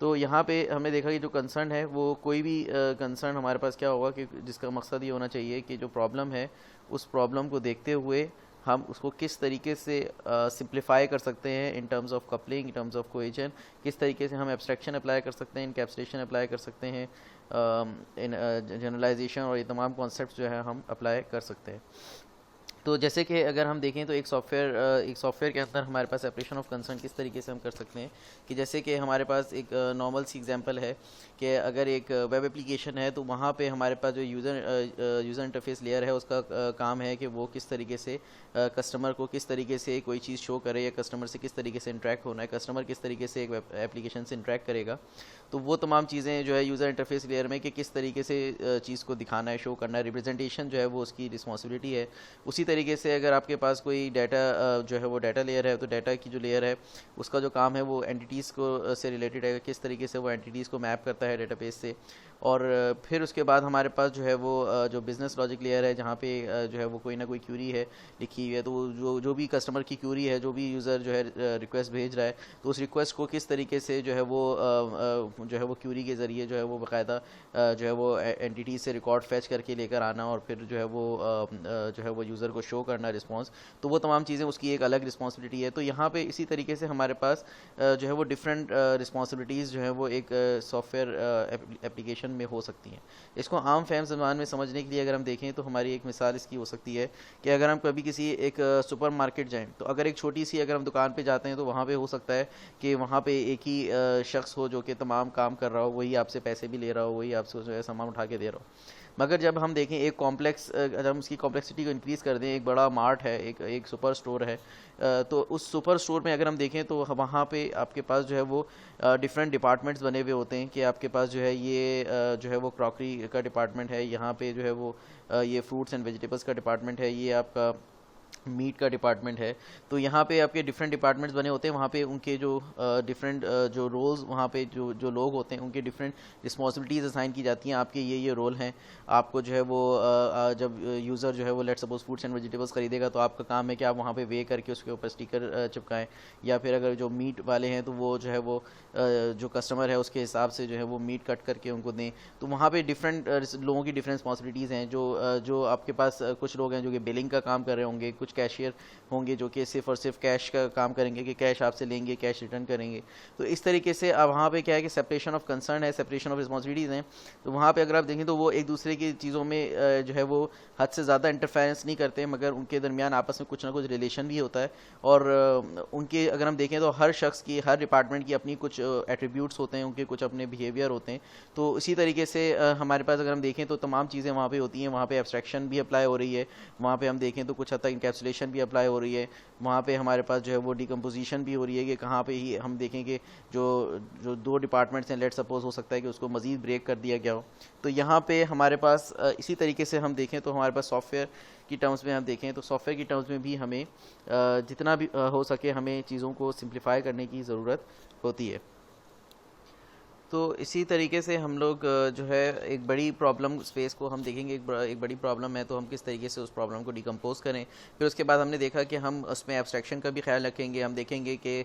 तो यहाँ पे हमने देखा कि जो कंसर्न है वो कोई भी कंसर्न हमारे पास क्या होगा कि जिसका मकसद ये होना चाहिए कि जो प्रॉब्लम है उस प्रॉब्लम को देखते हुए हम उसको किस तरीके से सिंप्लीफाई कर सकते हैं in terms of coupling, in terms of cohesion, किस तरीके से हम एब्स्ट्रैक्शन अप्लाई कर सकते हैं, इनकैप्सुलेशन अप्लाई कर सकते हैं, इन जनरलाइजेशन और ये तमाम कॉन्सेप्ट्स जो है हम अप्लाई कर सकते हैं। तो जैसे कि अगर हम देखें तो एक सॉफ्टवेयर के अंदर हमारे पास सेपरेशन ऑफ कंसर्न किस तरीके से हम कर सकते हैं कि जैसे कि हमारे पास एक नॉर्मल सी एग्जांपल है कि अगर एक वेब एप्लीकेशन है तो वहाँ पे हमारे पास जो यूज़र इंटरफेस लेयर है उसका काम है कि वो किस तरीके से कस्टमर को किस तरीके से कोई चीज़ शो करे या कस्टमर से किस तरीके से इंटरेक्ट होना है, कस्टमर किस तरीके से एक वेब एप्लीकेशन से इंटरेक्ट करेगा। तो वो तमाम चीज़ें जो है यूज़र इंटरफेस लेयर में कि किस तरीके से चीज़ को दिखाना है, शो करना है, रिप्रेजेंटेशन जो है वो उसकी रिस्पॉन्सिबिलिटी है। उसी तरीके से अगर आपके पास कोई डाटा जो है वो डाटा लेयर है तो डाटा की जो लेयर है उसका जो काम है वो एंटिटीज़ को से रिलेटेड है, किस तरीके से वो एंटिटीज़ को मैप करता है डेटाबेस से। और फिर उसके बाद हमारे पास जो है वो जो बिज़नेस लॉजिक लेयर है जहाँ पे जो है वो कोई ना कोई क्यूरी है लिखी हुई है, तो जो भी कस्टमर की क्यूरी है, जो भी यूज़र जो है रिक्वेस्ट भेज रहा है तो उस रिक्वेस्ट को किस तरीके से जो है वो क्यूरी के ज़रिए जो है वो बाकायदा जो है वो एंटिटी से रिकॉर्ड फैच करके लेकर आना और फिर जो है वो यूज़र को शो करना रिस्पॉन्स। तो वो तमाम चीज़ें उसकी एक अलग रिस्पॉन्सिबिलिटी है। तो यहाँ पे इसी तरीके से हमारे पास जो है वो डिफरेंट रिस्पॉन्सिबिलिटीज़ जो है वो एक सॉफ्टवेयर एप्लीकेशन में हो सकती हैं। इसको आम फहम ज़बान में समझने के लिए अगर हम देखें तो हमारी एक मिसाल इसकी हो सकती है कि अगर हम कभी किसी एक सुपर मार्केट जाएँ तो अगर एक छोटी सी अगर हम दुकान पे जाते हैं तो वहाँ पे हो सकता है कि वहाँ पे एक ही शख्स हो जो कि तमाम काम कर रहा हो, वही आपसे पैसे भी ले रहा हो, वही आपसे जो है सामान उठा के दे रहा हो। मगर जब हम देखें एक कॉम्प्लेक्स, जब हम इसकी कॉम्प्लेक्सिटी को इंक्रीज़ कर दें, एक बड़ा मार्ट है, एक सुपर स्टोर है, तो उस सुपर स्टोर में अगर हम देखें तो वहाँ पे आपके पास जो है वो डिफरेंट डिपार्टमेंट्स बने हुए होते हैं कि आपके पास जो है ये जो है वो क्रॉकरी का डिपार्टमेंट है, यहाँ पे जो है वो ये फ्रूट्स एंड वेजिटेबल्स का डिपार्टमेंट है, ये आपका मीट का डिपार्टमेंट है, तो यहाँ पे आपके डिफरेंट डिपार्टमेंट्स बने होते हैं, वहाँ पे उनके जो डिफरेंट जो रोल्स वहाँ पे जो जो लोग होते हैं उनके डिफरेंट रिस्पॉन्सिबिलिटीज़ असाइन की जाती हैं। आपके ये रोल हैं, आपको जो है वो जब यूज़र जो है वो let suppose fruits and vegetables खरीदेगा तो आपका काम है कि आप वहाँ पे वे करके उसके ऊपर स्टिकर चिपकाएं, या फिर अगर जो मीट वाले हैं तो वो जो है वो जो कस्टमर है उसके हिसाब से जो है वो मीट कट करके उनको दें। तो वहाँ पे डिफरेंट लोगों की डिफरेंट रिस्पॉन्सिबिलिटीज़ हैं। जो आपके पास कुछ लोग हैं जो कि बिलिंग का काम कर रहे होंगे, कुछ कैशियर होंगे जो कि सिर्फ और सिर्फ कैश का काम करेंगे कि कैश आपसे लेंगे, कैश रिटर्न करेंगे। तो इस तरीके से अब वहाँ पे क्या है कि सेपरेशन ऑफ कंसर्न है, सेपरेशन ऑफ रिस्पॉन्सिबिलिटीज़ हैं। तो वहाँ पे अगर आप देखें तो वो एक दूसरे की चीज़ों में जो है वो हद से ज़्यादा इंटरफेरेंस नहीं करते, मगर उनके दरमियान आपस में कुछ ना कुछ रिलेशन भी होता है। और उनके अगर हम देखें तो हर शख्स की, हर डिपार्टमेंट की अपनी कुछ एट्रीब्यूट्स होते हैं, उनके कुछ अपने बिहेवियर होते हैं। तो इसी तरीके से हमारे पास अगर हम देखें तो तमाम चीज़ें वहाँ पे होती हैं। वहाँ पे एब्स्ट्रैक्शन भी अप्लाई हो रही है, वहाँ पे हम देखें तो कुछ हद तक इंकैप्सुलेशन भी अप्लाई हो रही है, वहाँ पे हमारे पास जो है वो डिकम्पोजिशन भी हो रही है कि कहाँ पे ही हम देखें कि जो जो दो डिपार्टमेंट्स हैं, लेट सपोज हो सकता है कि उसको मज़ीद ब्रेक कर दिया गया हो। तो यहाँ पे हमारे पास इसी तरीके से हम देखें तो हमारे पास सॉफ्टवेयर की टर्म्स में हम देखें तो सॉफ्टवेयर की टर्म्स में भी हमें जितना भी हो सके हमें चीज़ों को सिंप्लीफाई करने की ज़रूरत होती है। तो इसी तरीके से हम लोग जो है एक बड़ी प्रॉब्लम स्पेस को हम देखेंगे, एक बड़ी प्रॉब्लम है तो हम किस तरीके से उस प्रॉब्लम को डिकम्पोज करें। फिर उसके बाद हमने देखा कि हम उसमें एब्स्ट्रैक्शन का भी ख्याल रखेंगे। हम देखेंगे कि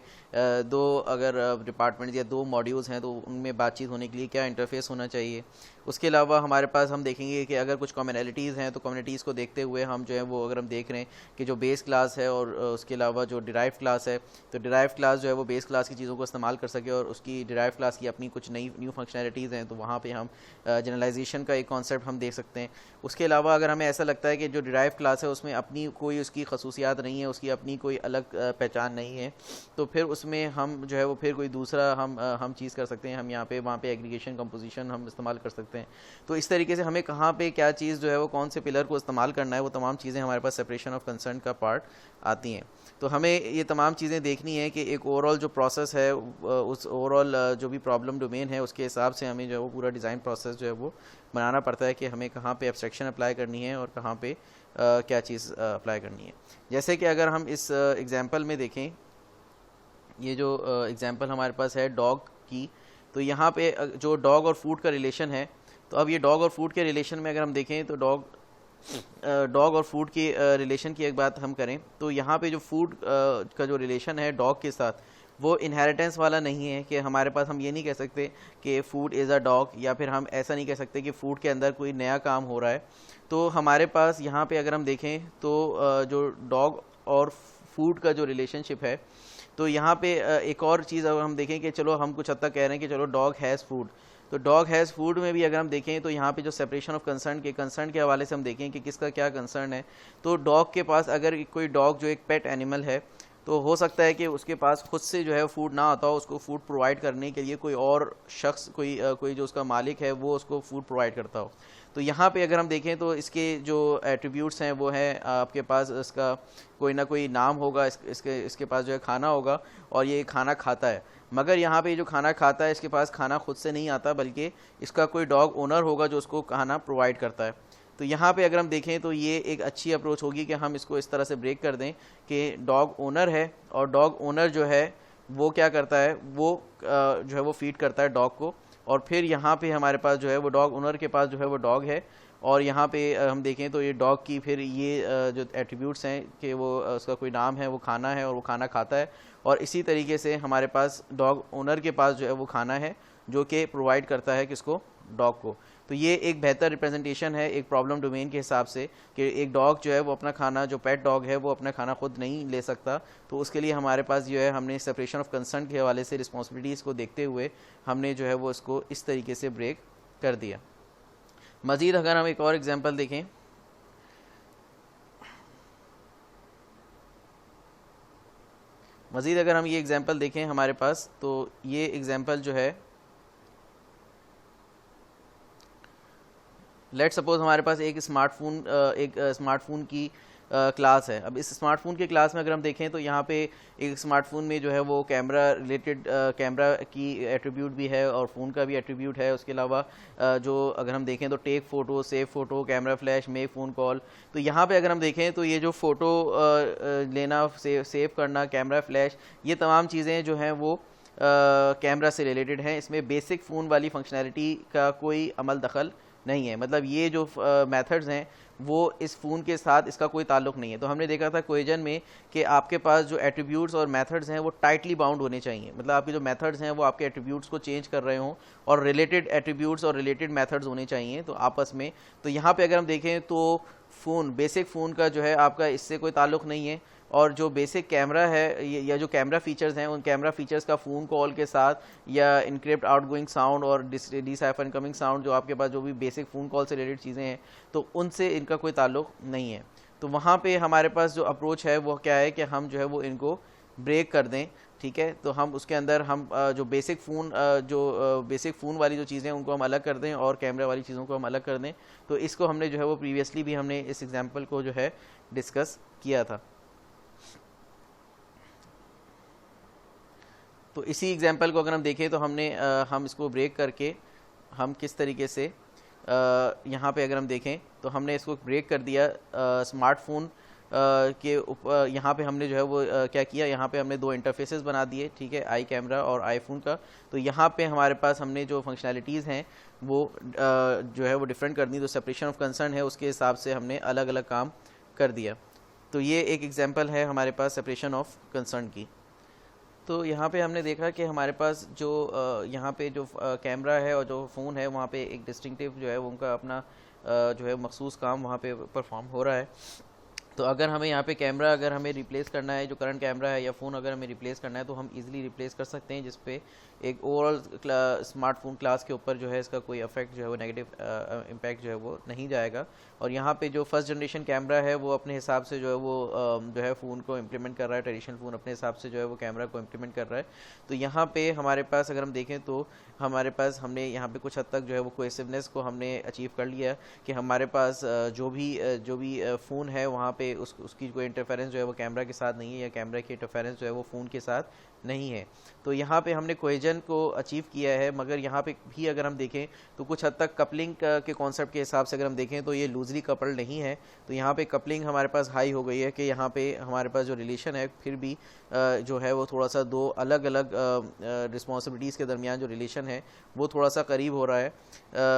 दो अगर डिपार्टमेंट्स या दो मॉड्यूल्स हैं तो उनमें बातचीत होने के लिए क्या इंटरफेस होना चाहिए। उसके अलावा हमारे पास हम देखेंगे कि अगर कुछ कम्युनैलिटीज़ हैं तो कम्युनिटीज़ को देखते हुए हम जो है वो अगर हम देख रहे हैं कि जो बेस क्लास है और उसके अलावा जो डिराइव क्लास है, तो डिराइव क्लास जो है वो बेस क्लास की चीज़ों को इस्तेमाल कर सके और उसकी डिराइव क्लास की अपनी कुछ नई न्यू फंक्शनैलिटीज़ हैं, तो वहाँ पे हम जनरलाइजेशन का एक कॉन्सेप्ट हम देख सकते हैं। उसके अलावा अगर हमें ऐसा लगता है कि जो डिराइव क्लास है उसमें अपनी कोई उसकी खसूसियात नहीं है, उसकी अपनी कोई अलग पहचान नहीं है, तो फिर उसमें हम जो है वो फिर कोई दूसरा हम चीज़ कर सकते हैं। हम यहाँ पे वहाँ पे एग्रीगेशन कंपोजिशन हम इस्तेमाल कर सकते हैं। तो इस तरीके से हमें कहाँ पे क्या चीज़ जो है वो कौन से पिलर को इस्तेमाल करना है, वो तमाम चीज़ें हमारे पास सेपरेशन ऑफ कंसर्न का पार्ट आती हैं। तो हमें ये तमाम चीज़ें देखनी है कि एक ओवरऑल जो प्रोसेस है उस ओवरऑल जो भी प्रॉब्लम डोमेन है उसके हिसाब से हमें जो है वो पूरा डिज़ाइन प्रोसेस जो है वो बनाना पड़ता है कि हमें कहाँ पे एब्स्ट्रैक्शन अप्लाई करनी है और कहाँ पे क्या चीज़ अप्लाई करनी है। जैसे कि अगर हम इस एग्ज़ाम्पल में देखें, ये जो एग्ज़ाम्पल हमारे पास है डॉग की, तो यहाँ पे जो डॉग और फूड का रिलेशन है, तो अब ये डॉग और फूड के रिलेशन में अगर हम देखें तो डॉग और फूड के रिलेशन की एक बात हम करें तो यहाँ पे जो फूड का जो रिलेशन है डॉग के साथ वो इनहेरिटेंस वाला नहीं है कि हमारे पास हम ये नहीं कह सकते कि फूड इज़ अ डॉग, या फिर हम ऐसा नहीं कह सकते कि फूड के अंदर कोई नया काम हो रहा है। तो हमारे पास यहाँ पे अगर हम देखें तो जो डॉग और फूड का जो रिलेशनशिप है, तो यहाँ पे एक और चीज़ अगर हम देखें कि चलो हम कुछ हद तक कह रहे हैं कि चलो डॉग हैज़ फूड, तो डॉग हैज़ फूड में भी अगर हम देखें तो यहाँ पे जो सेपरेशन ऑफ कंसर्न के हवाले से हम देखें कि किसका क्या कंसर्न है, तो डॉग के पास अगर कोई डॉग जो एक पेट एनिमल है तो हो सकता है कि उसके पास खुद से जो है फूड ना आता हो, उसको फूड प्रोवाइड करने के लिए कोई और शख्स कोई जो उसका मालिक है वो उसको फूड प्रोवाइड करता हो। तो यहाँ पे अगर हम देखें तो इसके जो एट्रीब्यूट्स हैं वो है आपके पास इसका कोई ना कोई नाम होगा, इसके पास जो है खाना होगा और ये खाना खाता है, मगर यहाँ पे जो खाना खाता है इसके पास खाना खुद से नहीं आता बल्कि इसका कोई डॉग ओनर होगा जो उसको खाना प्रोवाइड करता है। तो यहाँ पे अगर हम देखें तो ये एक अच्छी अप्रोच होगी कि हम इसको इस तरह से ब्रेक कर दें कि डॉग ओनर है और डॉग ओनर जो है वो क्या करता है, वो जो है वो फीड करता है डॉग को, और फिर यहाँ पे हमारे पास जो है वो डॉग ओनर के पास जो है वो डॉग है, और यहाँ पे हम देखें तो ये डॉग की फिर ये जो एट्रीब्यूट्स हैं कि वो उसका कोई नाम है, वो खाना है और वो खाना खाता है, और इसी तरीके से हमारे पास डॉग ओनर के पास जो है वो खाना है जो कि प्रोवाइड करता है किसको, डॉग को। तो ये एक बेहतर रिप्रेजेंटेशन है एक प्रॉब्लम डोमेन के हिसाब से कि एक डॉग जो है वो अपना खाना, जो पेट डॉग है वो अपना खाना खुद नहीं ले सकता, तो उसके लिए हमारे पास जो है हमने सेपरेशन ऑफ कंसर्न के हवाले से रिस्पॉन्सिबिलिटीज़ को देखते हुए हमने जो है वो इसको इस तरीके से ब्रेक कर दिया। मज़ीद अगर हम एक और एग्जांपल देखें, मज़ीद अगर हम ये एग्जांपल देखें हमारे पास, तो ये एग्जांपल जो है लेट सपोज हमारे पास एक स्मार्टफोन की क्लास है। अब इस स्मार्टफोन के क्लास में अगर हम देखें तो यहाँ पे एक स्मार्टफोन में जो है वो कैमरा रिलेटेड कैमरा की एट्रीब्यूट भी है और फ़ोन का भी एट्रीब्यूट है। उसके अलावा जो अगर हम देखें तो take photo, save photo, camera flash, make phone call. तो यहाँ पे अगर हम देखें तो ये जो फ़ोटो लेना, सेव करना, कैमरा फ्लैश, ये तमाम चीज़ें जो हैं वो कैमरा से रिलेटेड हैं। इसमें बेसिक फ़ोन वाली फंक्शनैलिटी का कोई अमल दखल नहीं है। मतलब ये जो मेथड्स हैं वो इस फ़ोन के साथ इसका कोई ताल्लुक़ नहीं है। तो हमने देखा था कोहेजन में कि आपके पास जो एट्रीब्यूट्स और मेथड्स हैं वो टाइटली बाउंड होने चाहिए। मतलब आपके जो मेथड्स हैं वो आपके एट्रीब्यूट्स को चेंज कर रहे हों और रिलेटेड एट्रीब्यूट्स और रिलेटेड मेथड्स होने चाहिए तो आपस में। तो यहाँ पे अगर हम देखें तो फ़ोन, बेसिक फ़ोन का जो है आपका इससे कोई ताल्लुक़ नहीं है। और जो बेसिक कैमरा है या जो कैमरा फीचर्स हैं उन कैमरा फीचर्स का फ़ोन कॉल के साथ या इनक्रिप्ट आउटगोइंग साउंड और डिसाइफर इनकमिंग साउंड, जो आपके पास जो भी बेसिक फ़ोन कॉल से रिलेटेड चीज़ें हैं, तो उनसे इनका कोई ताल्लुक़ नहीं है। तो वहाँ पे हमारे पास जो अप्रोच है वो क्या है कि हम जो है वो इनको ब्रेक कर दें। ठीक है, तो हम उसके अंदर हम जो बेसिक फ़ोन वाली जो चीज़ें हैं उनको हम अलग कर दें और कैमरा वाली चीज़ों को हम अलग कर दें। तो इसको हमने जो है वो प्रीवियसली भी हमने इस एग्जांपल को जो है डिस्कस किया था। तो इसी एग्जांपल को अगर हम देखें तो हम इसको ब्रेक करके हम किस तरीके से यहाँ पे अगर हम देखें तो हमने इसको ब्रेक कर दिया स्मार्टफोन के ऊपर। यहाँ पे हमने जो है वो क्या किया, यहाँ पे हमने दो इंटरफेसेस बना दिए। ठीक है, आई कैमरा और आईफोन का। तो यहाँ पे हमारे पास हमने जो फंक्शनैलिटीज़ हैं वो जो है वो डिफरेंट कर दी। तो सेपरेशन ऑफ कंसर्न है उसके हिसाब से हमने अलग अलग काम कर दिया। तो ये एक एग्जांपल है हमारे पास सेपरेशन ऑफ कंसर्न की। तो यहाँ पे हमने देखा कि हमारे पास जो यहाँ पे जो कैमरा है और जो फ़ोन है वहाँ पे एक डिस्टिंक्टिव जो है वो उनका अपना जो है मखसूस काम वहाँ पे परफॉर्म हो रहा है। तो अगर हमें यहाँ पे कैमरा अगर हमें रिप्लेस करना है, जो करंट कैमरा है, या फ़ोन अगर हमें रिप्लेस करना है तो हम इजीली रिप्लेस कर सकते हैं, जिस पे एक ओवरऑल स्मार्टफोन क्लास के ऊपर जो है इसका कोई इफेक्ट जो है वो नेगेटिव इम्पैक्ट जो है वो नहीं जाएगा। और यहाँ पे जो फर्स्ट जनरेशन कैमरा है वो अपने हिसाब से जो है वो जो है फ़ोन को इम्प्लीमेंट कर रहा है। ट्रेडिशनल फ़ोन अपने हिसाब से जो है वो कैमरा को इम्प्लीमेंट कर रहा है। तो यहाँ पे हमारे पास अगर हम देखें तो हमारे पास हमने यहाँ पे कुछ हद तक जो है वो कोहेसिवनेस को हमने अचीव कर लिया कि हमारे पास जो भी फ़ोन है वहाँ पे उसकी कोई इंटरफेरेंस जो है वो कैमरा के साथ नहीं है, या कैमरा की इंटरफेरेंस जो है वो फ़ोन के साथ नहीं है। तो यहाँ पे हमने कोहेजन को अचीव किया है। मगर यहाँ पे भी अगर हम देखें तो कुछ हद तक कपलिंग के कॉन्सेप्ट के हिसाब से अगर हम देखें तो ये लूजली कपल्ड नहीं है। तो यहाँ पे कपलिंग हमारे पास हाई हो गई है कि यहाँ पे हमारे पास जो रिलेशन है फिर भी जो है वो थोड़ा सा दो अलग अलग रिस्पॉन्सिबिलिटीज़ के दरमियान जो रिलेशन है वो थोड़ा सा करीब हो रहा है।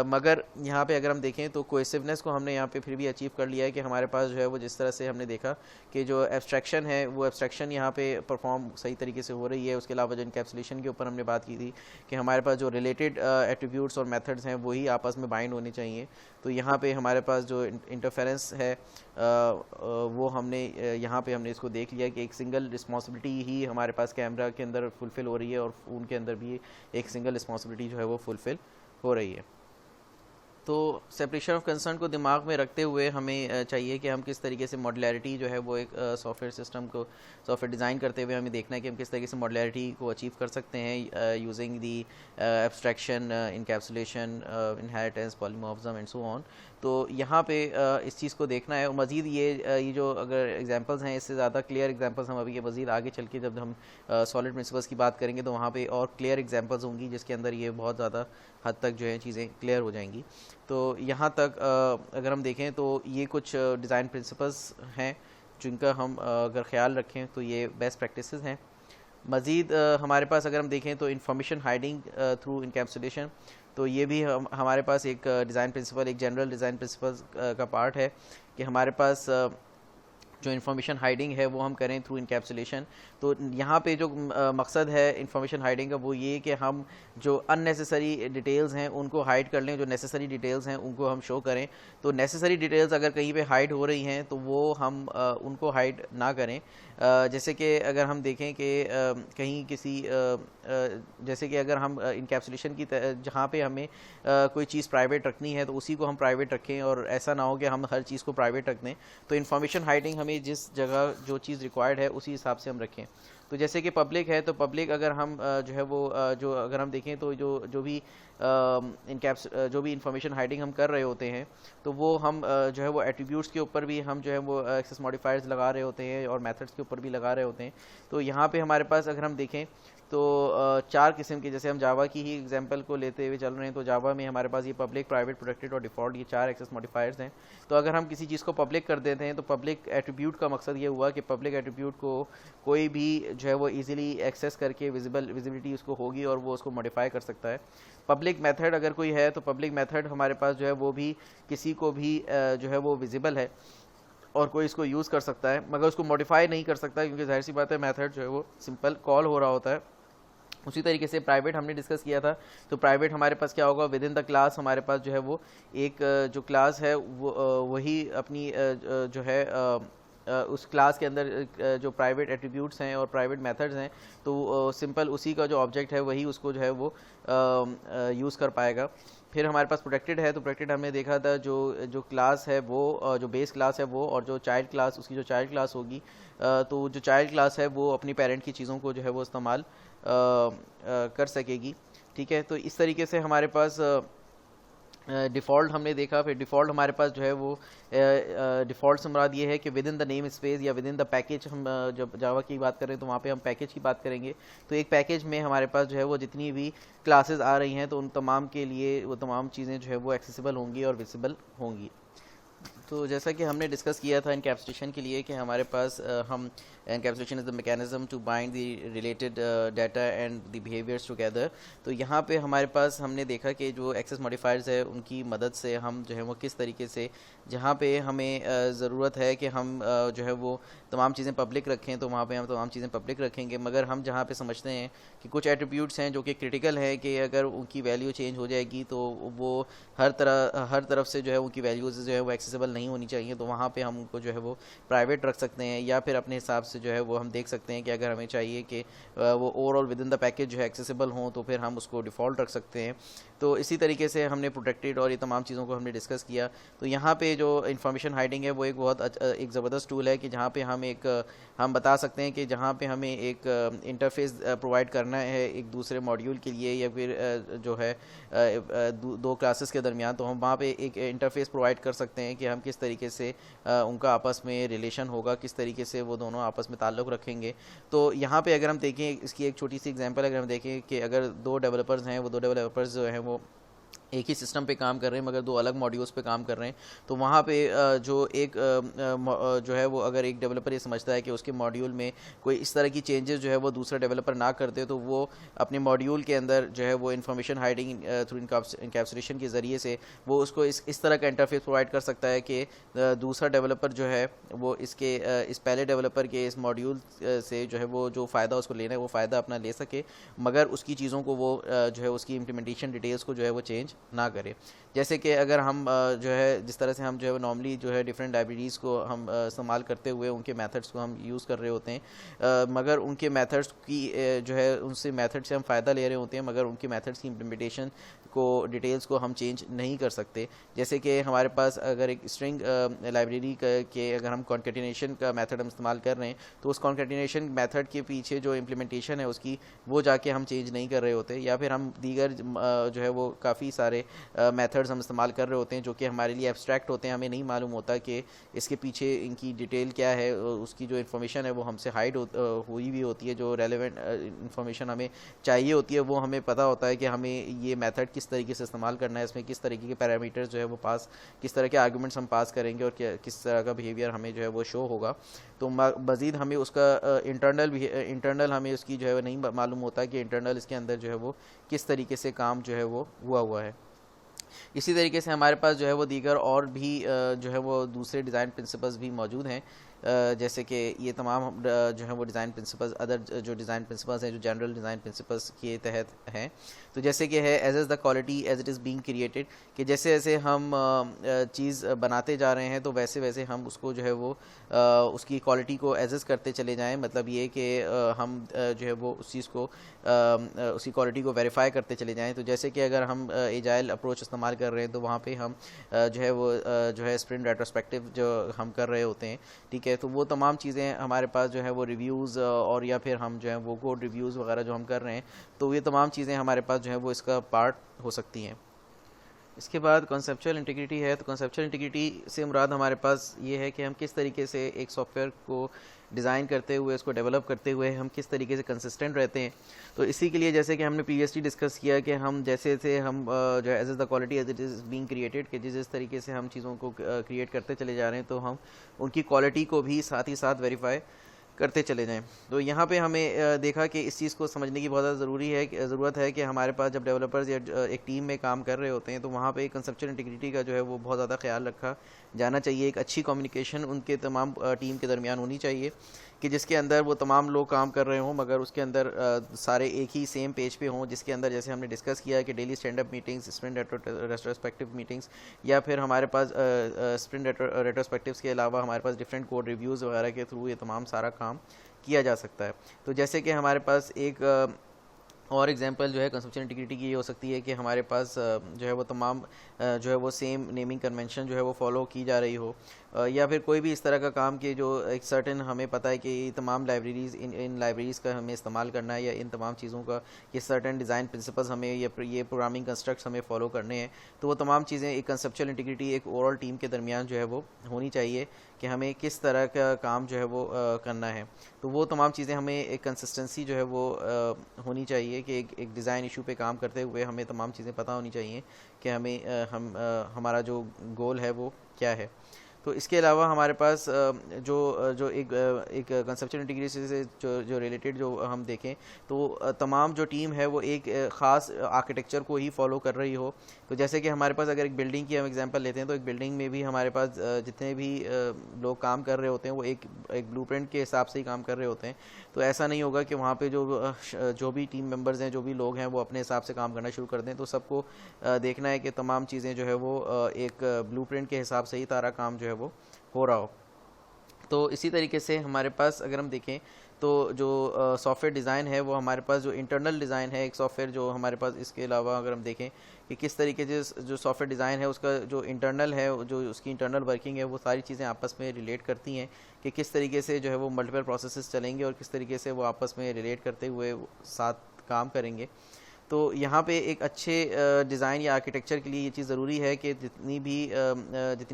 मगर यहाँ पे अगर हम देखें तो कोहेसिवनेस को हमने यहाँ पे फिर भी अचीव कर लिया है कि हमारे पास जो है वो जिस तरह से हमने देखा कि जो एब्स्ट्रैक्शन है वो एब्स्ट्रैक्शन यहाँ पे परफॉर्म सही तरीके से हो रही है। उसके अलावा जो इनकैप्सुलेशन के ऊपर हमने बात की थी कि हमारे पास जो रिलेटेड एट्रीब्यूट्स और मेथड्स हैं वही आपस में बाइंड होने चाहिए। तो यहाँ पे हमारे पास जो इंटरफेरेंस है वो हमने यहाँ पे हमने इसको देख लिया कि एक सिंगल रिस्पॉन्सिबिलिटी ही हमारे पास कैमरा के अंदर फुलफ़िल हो रही है और फ़ोन के अंदर भी एक सिंगल रिस्पॉन्सिबिलिटी जो है वो फुलफ़िल हो रही है। तो सेपरेशन ऑफ कंसर्न को दिमाग में रखते हुए हमें चाहिए कि हम किस तरीके से मॉड्युलैरिटी जो है वो एक सॉफ्टवेयर सिस्टम को सॉफ्टवेयर डिज़ाइन करते हुए हमें देखना है कि हम किस तरीके से मॉड्युलैरिटी को अचीव कर सकते हैं using the abstraction, encapsulation, inheritance, polymorphism and so on. तो यहाँ पे इस चीज़ को देखना है। और मज़ीद ये जो अगर एग्जांपल्स हैं इससे ज़्यादा क्लियर एग्जांपल्स हम अभी ये मज़ीद आगे चल के जब हम सॉलिड प्रिंसिपल्स की बात करेंगे तो वहाँ पे और क्लियर एग्जांपल्स होंगी जिसके अंदर ये बहुत ज़्यादा हद तक जो है चीज़ें क्लियर हो जाएंगी। तो यहाँ तक अगर हम देखें तो ये कुछ डिज़ाइन प्रिंसिपल्स हैं जिनका हम अगर ख्याल रखें तो ये बेस्ट प्रैक्टिसेस हैं। मज़ीद हमारे पास अगर हम देखें तो इंफॉर्मेशन हाइडिंग थ्रू इनकैप्सुलेशन, तो ये भी हमारे पास एक डिज़ाइन प्रिंसिपल, एक जनरल डिज़ाइन प्रिंसिपल का पार्ट है कि हमारे पास जो इन्फॉर्मेशन हाइडिंग है वो हम करें थ्रू इनकैप्सुलेशन। तो यहाँ पे जो मकसद है इन्फॉर्मेशन हाइडिंग का वो ये कि हम जो अननेसेसरी डिटेल्स हैं उनको हाइड कर लें, जो नेसेसरी डिटेल्स हैं उनको हम शो करें। तो नेसेसरी डिटेल्स अगर कहीं पे हाइड हो रही हैं तो वो हम उनको हाइड ना करें। जैसे कि अगर हम देखें कि कहीं किसी जैसे कि अगर हम इनकैप्सुलेशन की जहाँ पे हमें कोई चीज़ प्राइवेट रखनी है तो उसी को हम प्राइवेट रखें, और ऐसा ना हो कि हम हर चीज़ को प्राइवेट रख दें। तो इन्फॉर्मेशन हाइडिंग हमें जिस जगह जो चीज़ रिक्वायर्ड है उसी हिसाब से हम रखें। तो जैसे कि पब्लिक है, तो पब्लिक अगर हम जो है वो जो अगर हम देखें तो जो जो भी जो भी इंफॉर्मेशन हाइडिंग हम कर रहे होते हैं, तो वो हम जो है वो एट्रीब्यूट्स के ऊपर भी हम जो है वो एक्सेस मॉडिफायर्स लगा रहे होते हैं और मेथड्स के ऊपर भी लगा रहे होते हैं। तो यहाँ पे हमारे पास अगर हम देखें तो चार किस्म के, जैसे हम जावा की ही एग्जांपल को लेते हुए चल रहे हैं, तो जावा में हमारे पास ये पब्लिक, प्राइवेट, प्रोटेक्टेड और डिफ़ॉल्ट, ये चार एक्सेस मॉडिफायर्स हैं। तो अगर हम किसी चीज़ को पब्लिक कर देते हैं तो पब्लिक एट्रीब्यूट का मकसद ये हुआ कि पब्लिक एट्रीब्यूट को कोई भी जो है वो इजीली एक्सेस करके विजिबिलिटी उसको होगी और वो उसको मॉडिफाई कर सकता है। पब्लिक मेथड अगर कोई है तो पब्लिक मेथड हमारे पास जो है वो भी किसी को भी जो है वो विजिबल है और कोई इसको यूज़ कर सकता है, मगर उसको मॉडिफाई नहीं कर सकता, क्योंकि जाहिर सी बात है मेथड जो है वो सिंपल कॉल हो रहा होता है। उसी तरीके से प्राइवेट हमने डिस्कस किया था, तो प्राइवेट हमारे पास क्या होगा, विद इन द क्लास हमारे पास जो है वो एक जो क्लास है वो वही अपनी जो है उस क्लास के अंदर जो प्राइवेट एट्रीब्यूट्स हैं और प्राइवेट मेथड्स हैं, तो सिंपल उसी का जो ऑब्जेक्ट है वही उसको जो है वो यूज़ कर पाएगा। फिर हमारे पास प्रोटेक्टेड है, तो प्रोटेक्टेड हमने देखा था जो जो क्लास है वो जो बेस क्लास है वो, और जो चाइल्ड क्लास, उसकी जो चाइल्ड क्लास होगी, तो जो चाइल्ड क्लास है वो अपनी पेरेंट की चीज़ों को जो है वो इस्तेमाल कर सकेगी। ठीक है, तो इस तरीके से हमारे पास डिफ़ॉल्ट हमने देखा। फिर डिफ़ॉल्ट हमारे पास जो है वो डिफ़ॉल्ट से मुराद ये है कि with in the name space या विद इन द पैकेज, हम जब जावा की बात करें तो वहाँ पे हम पैकेज की बात करेंगे। तो एक पैकेज में हमारे पास जो है वो जितनी भी क्लासेस आ रही हैं तो उन तमाम के लिए वो तमाम चीज़ें जो है वो एक्सेसिबल होंगी और विजिबल होंगी। तो जैसा कि हमने डिस्कस किया था इनकैप्सुलेशन के लिए कि हमारे पास हम encapsulation is the mechanism to bind the related data and the behaviors together। तो यहाँ पे हमारे पास हमने देखा कि जो एक्सेस मॉडिफायर्स है उनकी मदद से हम जो है वो किस तरीके से, जहाँ पे हमें ज़रूरत है कि हम जो है वो तमाम चीज़ें पब्लिक रखें तो वहाँ पे हम तमाम चीज़ें पब्लिक रखेंगे, मगर हम जहाँ पे समझते हैं कि कुछ एट्रीब्यूट्स हैं जो कि क्रिटिकल है कि अगर उनकी वैल्यू चेंज हो जाएगी तो वो हर तरफ से जो है उनकी वैल्यूज़ जो है वो एक्सेसिबल नहीं होनी चाहिए, तो वहाँ पे हम उनको जो है वो प्राइवेट रख सकते हैं, या फिर अपने हिसाब से जो है वो हम देख सकते हैं कि अगर हमें चाहिए कि वो overall with in the package जो है एक्सेसिबल हों तो फिर हम उसको डिफ़ॉल्ट रख सकते हैं। तो इसी तरीके से हमने प्रोटेक्टेड और ये तमाम चीज़ों को हमने डिस्कस किया। तो यहाँ पे जो इन्फॉर्मेशन हाइडिंग है वो एक बहुत एक ज़बरदस्त टूल है कि जहाँ पे हम बता सकते हैं कि जहाँ पे हमें एक इंटरफेस प्रोवाइड करना है एक दूसरे मॉड्यूल के लिए या फिर जो है दो क्लासेस के दरमियान, तो हम वहाँ पे एक इंटरफेस प्रोवाइड कर सकते हैं कि हम किस तरीके से उनका आपस में रिलेशन होगा, किस तरीके से वो दोनों आपस में ताल्लुक़ रखेंगे। तो यहाँ पे अगर हम देखें, इसकी एक छोटी सी एग्जांपल अगर हम देखें कि अगर दो डेवलपर्स हैं, वो दो डेवलपर्स जो हैं वो एक ही सिस्टम पे काम कर रहे हैं मगर दो अलग मॉड्यूल्स पे काम कर रहे हैं, तो वहाँ पे जो एक जो है वो अगर एक डेवलपर ये समझता है कि उसके मॉड्यूल में कोई इस तरह की चेंजेस जो है वो दूसरा डेवलपर ना करते, तो वो अपने मॉड्यूल के अंदर जो है वो इन्फॉर्मेशन हाइडिंग थ्रू इनकैप्सुलेशन के ज़रिए से वो उसको इस तरह का इंटरफेस प्रोवाइड कर सकता है कि दूसरा डेवलपर जो है वो इस पहले डेवलपर के इस मॉड्यूल से जो है वो जो फ़ायदा उसको लेना है वो फ़ायदा अपना ले सके, मगर उसकी चीज़ों को वो जो है उसकी इम्प्लीमेंटेशन डिटेल्स को जो है वो चेंज ना करें। जैसे कि अगर हम जो है जिस तरह से हम जो है नॉर्मली जो है डिफरेंट लाइब्रेरीज़ को हम इस्तेमाल करते हुए उनके मेथड्स को हम यूज़ कर रहे होते हैं, मगर उनके मेथड्स की जो है उनसे मेथड से हम फ़ायदा ले रहे होते हैं, मगर उनके मेथड्स की इम्प्लीमेंटेशन को डिटेल्स को हम चेंज नहीं कर सकते। जैसे कि हमारे पास अगर एक स्ट्रिंग लाइब्रेरी के अगर हम कॉन्केटिनेशन का मेथड हम इस्तेमाल कर रहे हैं तो उस कॉन्केटिनेशन मेथड के पीछे जो इम्प्लीमेंटेशन है उसकी वो जाके हम चेंज नहीं कर रहे होते, या फिर हम दीगर जो है वो काफ़ी सारे मेथड्स हम इस्तेमाल कर रहे होते हैं जो कि हमारे लिए एब्स्ट्रैक्ट होते हैं, हमें नहीं मालूम होता कि इसके पीछे इनकी डिटेल क्या है, उसकी जो इन्फॉर्मेशन है वो हमसे हाइड हुई भी होती है, जो रेलेवेंट इन्फॉर्मेशन हमें चाहिए होती है वो हमें पता होता है कि हमें ये मेथड किस तरीके से इस्तेमाल करना है, इसमें किस तरीके के पैरामीटर्स जो है वो पास, किस तरह के आर्गुमेंट्स हम पास करेंगे और किस तरह का बिहेवियर हमें जो है वो शो होगा। तो मज़ीद हमें उसका इंटरनल हमें उसकी जो है वो नहीं मालूम होता कि इंटरनल इसके अंदर जो है वो किस तरीके से काम जो है वो हुआ है। इसी तरीके से हमारे पास जो है वो दीगर और भी जो है वो दूसरे डिज़ाइन प्रिंसिपल्स भी मौजूद हैं, जैसे कि ये तमाम जो है वो डिज़ाइन प्रिंसिपल्स अदर जो डिज़ाइन प्रिंसिपल्स हैं जो जनरल डिज़ाइन प्रिंसिपल्स के तहत हैं। तो जैसे कि है as the quality as it is being created, कि जैसे जैसे हम चीज़ बनाते जा रहे हैं तो वैसे वैसे हम उसको जो है वो उसकी क्वालिटी को एजेस करते चले जाएं, मतलब ये कि हम जो है वो उस चीज़ को उसकी क्वालिटी को वेरीफाई करते चले जाएं। तो जैसे कि अगर हम एजाइल अप्रोच इस्तेमाल कर रहे हैं तो वहाँ पे हम जो है वो जो है स्प्रिंट रेट्रोस्पेक्टिव जो हम कर रहे होते हैं, ठीक है, है, तो वो तमाम चीज़ें हमारे पास जो है वो रिव्यूज़ और या फिर हम जो है वो कोड रिव्यूज़ वगैरह जो हम कर रहे हैं, तो ये तमाम चीज़ें हमारे पास जो है वो इसका पार्ट हो सकती हैं। इसके बाद कॉन्सेप्चुअल इंटीग्रिटी है। तो कॉन्सेप्चुअल इंटीग्रिटी से मुराद हमारे पास ये है कि हम किस तरीके से एक सॉफ्टवेयर को डिज़ाइन करते हुए, उसको डेवलप करते हुए हम किस तरीके से कंसिस्टेंट रहते हैं। तो इसी के लिए जैसे कि हमने प्रीवियसली डिस्कस किया कि हम जैसे थे हम जो है as is the quality as it is being created, कि जिस तरीके से हम चीज़ों को क्रिएट करते चले जा रहे हैं, तो हम उनकी क्वालिटी को भी साथ ही साथ वेरीफाई करते चले जाएं। तो यहाँ पे हमें देखा कि इस चीज़ को समझने की बहुत ज़्यादा ज़रूरत है कि हमारे पास जब डेवलपर्स या एक टीम में काम कर रहे होते हैं, तो वहाँ पे कंसेप्चुअल इंटीग्रिटी का जो है वो बहुत ज़्यादा ख्याल रखा जाना चाहिए। एक अच्छी कम्युनिकेशन उनके तमाम टीम के दरमियान होनी चाहिए कि जिसके अंदर वो तमाम लोग काम कर रहे हों, मगर उसके अंदर सारे एक ही सेम पेज पे हों, जिसके अंदर जैसे हमने डिस्कस किया कि daily stand up meetings, sprint retrospective meetings, या फिर हमारे पास स्प्रिंट रेट्रोस्पेक्टिव्स के अलावा हमारे पास डिफरेंट कोड रिव्यूज़ वगैरह के थ्रू ये तमाम सारा काम किया जा सकता है। तो जैसे कि हमारे पास एक और एग्जांपल जो है कंसेप्चुअल इंटीग्रिटी की ये हो सकती है कि हमारे पास जो है वो तमाम जो है वो सेम नेमिंग कन्वेंशन जो है वो फॉलो की जा रही हो, या फिर कोई भी इस तरह का काम कि जो एक सर्टेन हमें पता है कि ये तमाम लाइब्रेरीज़ इन लाइब्रेरीज़ का हमें इस्तेमाल करना है, या इन तमाम चीज़ों का ये सर्टेन डिज़ाइन प्रिंसिपल्स हमें ये प्रोग्रामिंग कंस्ट्रक्ट्स हमें फॉलो करने हैं। तो वो तमाम चीज़ें एक कंसेप्चुअल इंटीग्रिटी एक ओवरऑल टीम के दरमियान जो है वो होनी चाहिए कि हमें किस तरह का काम जो है वो करना है। तो वो तमाम चीज़ें हमें एक कंसिस्टेंसी जो है वो होनी चाहिए कि एक डिज़ाइन इशू पे काम करते हुए हमें तमाम चीज़ें पता होनी चाहिए कि हमारा जो गोल है वो क्या है। तो इसके अलावा हमारे पास जो एक कंसेप्चुअल इंटीग्रिटी से जो रिलेटेड जो हम देखें, तो तमाम जो टीम है वो एक ख़ास आर्किटेक्चर को ही फॉलो कर रही हो। तो जैसे कि हमारे पास अगर एक बिल्डिंग की हम एग्जांपल लेते हैं, तो एक बिल्डिंग में भी हमारे पास जितने भी लोग काम कर रहे होते हैं वो एक ब्लूप्रिंट के हिसाब से ही काम कर रहे होते हैं। तो ऐसा नहीं होगा कि वहाँ पे जो भी टीम मेंबर्स हैं, जो भी लोग हैं, वो अपने हिसाब से काम करना शुरू कर दें। तो सबको देखना है कि तमाम चीज़ें जो है वो एक ब्लूप्रिंट के हिसाब से ही सारा काम जो है वो हो रहा हो। तो इसी तरीके से हमारे पास अगर हम देखें तो जो सॉफ्टवेयर डिज़ाइन है वो हमारे पास जो इंटरनल डिज़ाइन है एक सॉफ्टवेयर जो हमारे पास, इसके अलावा अगर हम देखें कि किस तरीके से जो सॉफ्टवेयर डिज़ाइन है उसका जो इंटरनल है, जो उसकी इंटरनल वर्किंग है, वो सारी चीज़ें आपस में रिलेट करती हैं कि किस तरीके से जो है वो मल्टीपल प्रोसेसेस चलेंगे और किस तरीके से वो आपस में रिलेट करते हुए साथ काम करेंगे। तो यहाँ पे एक अच्छे डिज़ाइन या आर्किटेक्चर के लिए ये चीज़ ज़रूरी है कि जितनी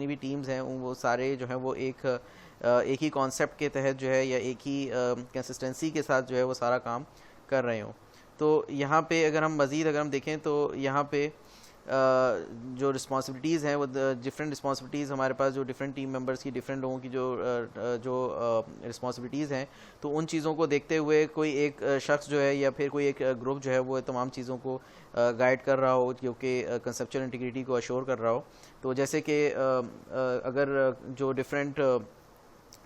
भी टीम्स हैं वो सारे जो हैं वो एक ही कॉन्सेप्ट के तहत जो है या एक ही कंसिस्टेंसी के साथ जो है वो सारा काम कर रहे हों। तो यहाँ पे अगर हम देखें तो यहाँ पे जो रिस्पॉन्सिबिलिटीज़ हैं वो डिफरेंट रिस्पॉन्सिबिलिटीज़ हमारे पास, जो डिफरेंट टीम मेंबर्स की, डिफरेंट लोगों की जो रिस्पॉन्सिबिलिटीज़ हैं, तो उन चीज़ों को देखते हुए कोई एक शख्स जो है या फिर कोई एक ग्रुप जो है वो तमाम चीज़ों को गाइड कर रहा हो, क्योंकि कंसेप्चुअल इंटीग्रिटी को अश्योर कर रहा हो। तो जैसे कि अगर जो डिफरेंट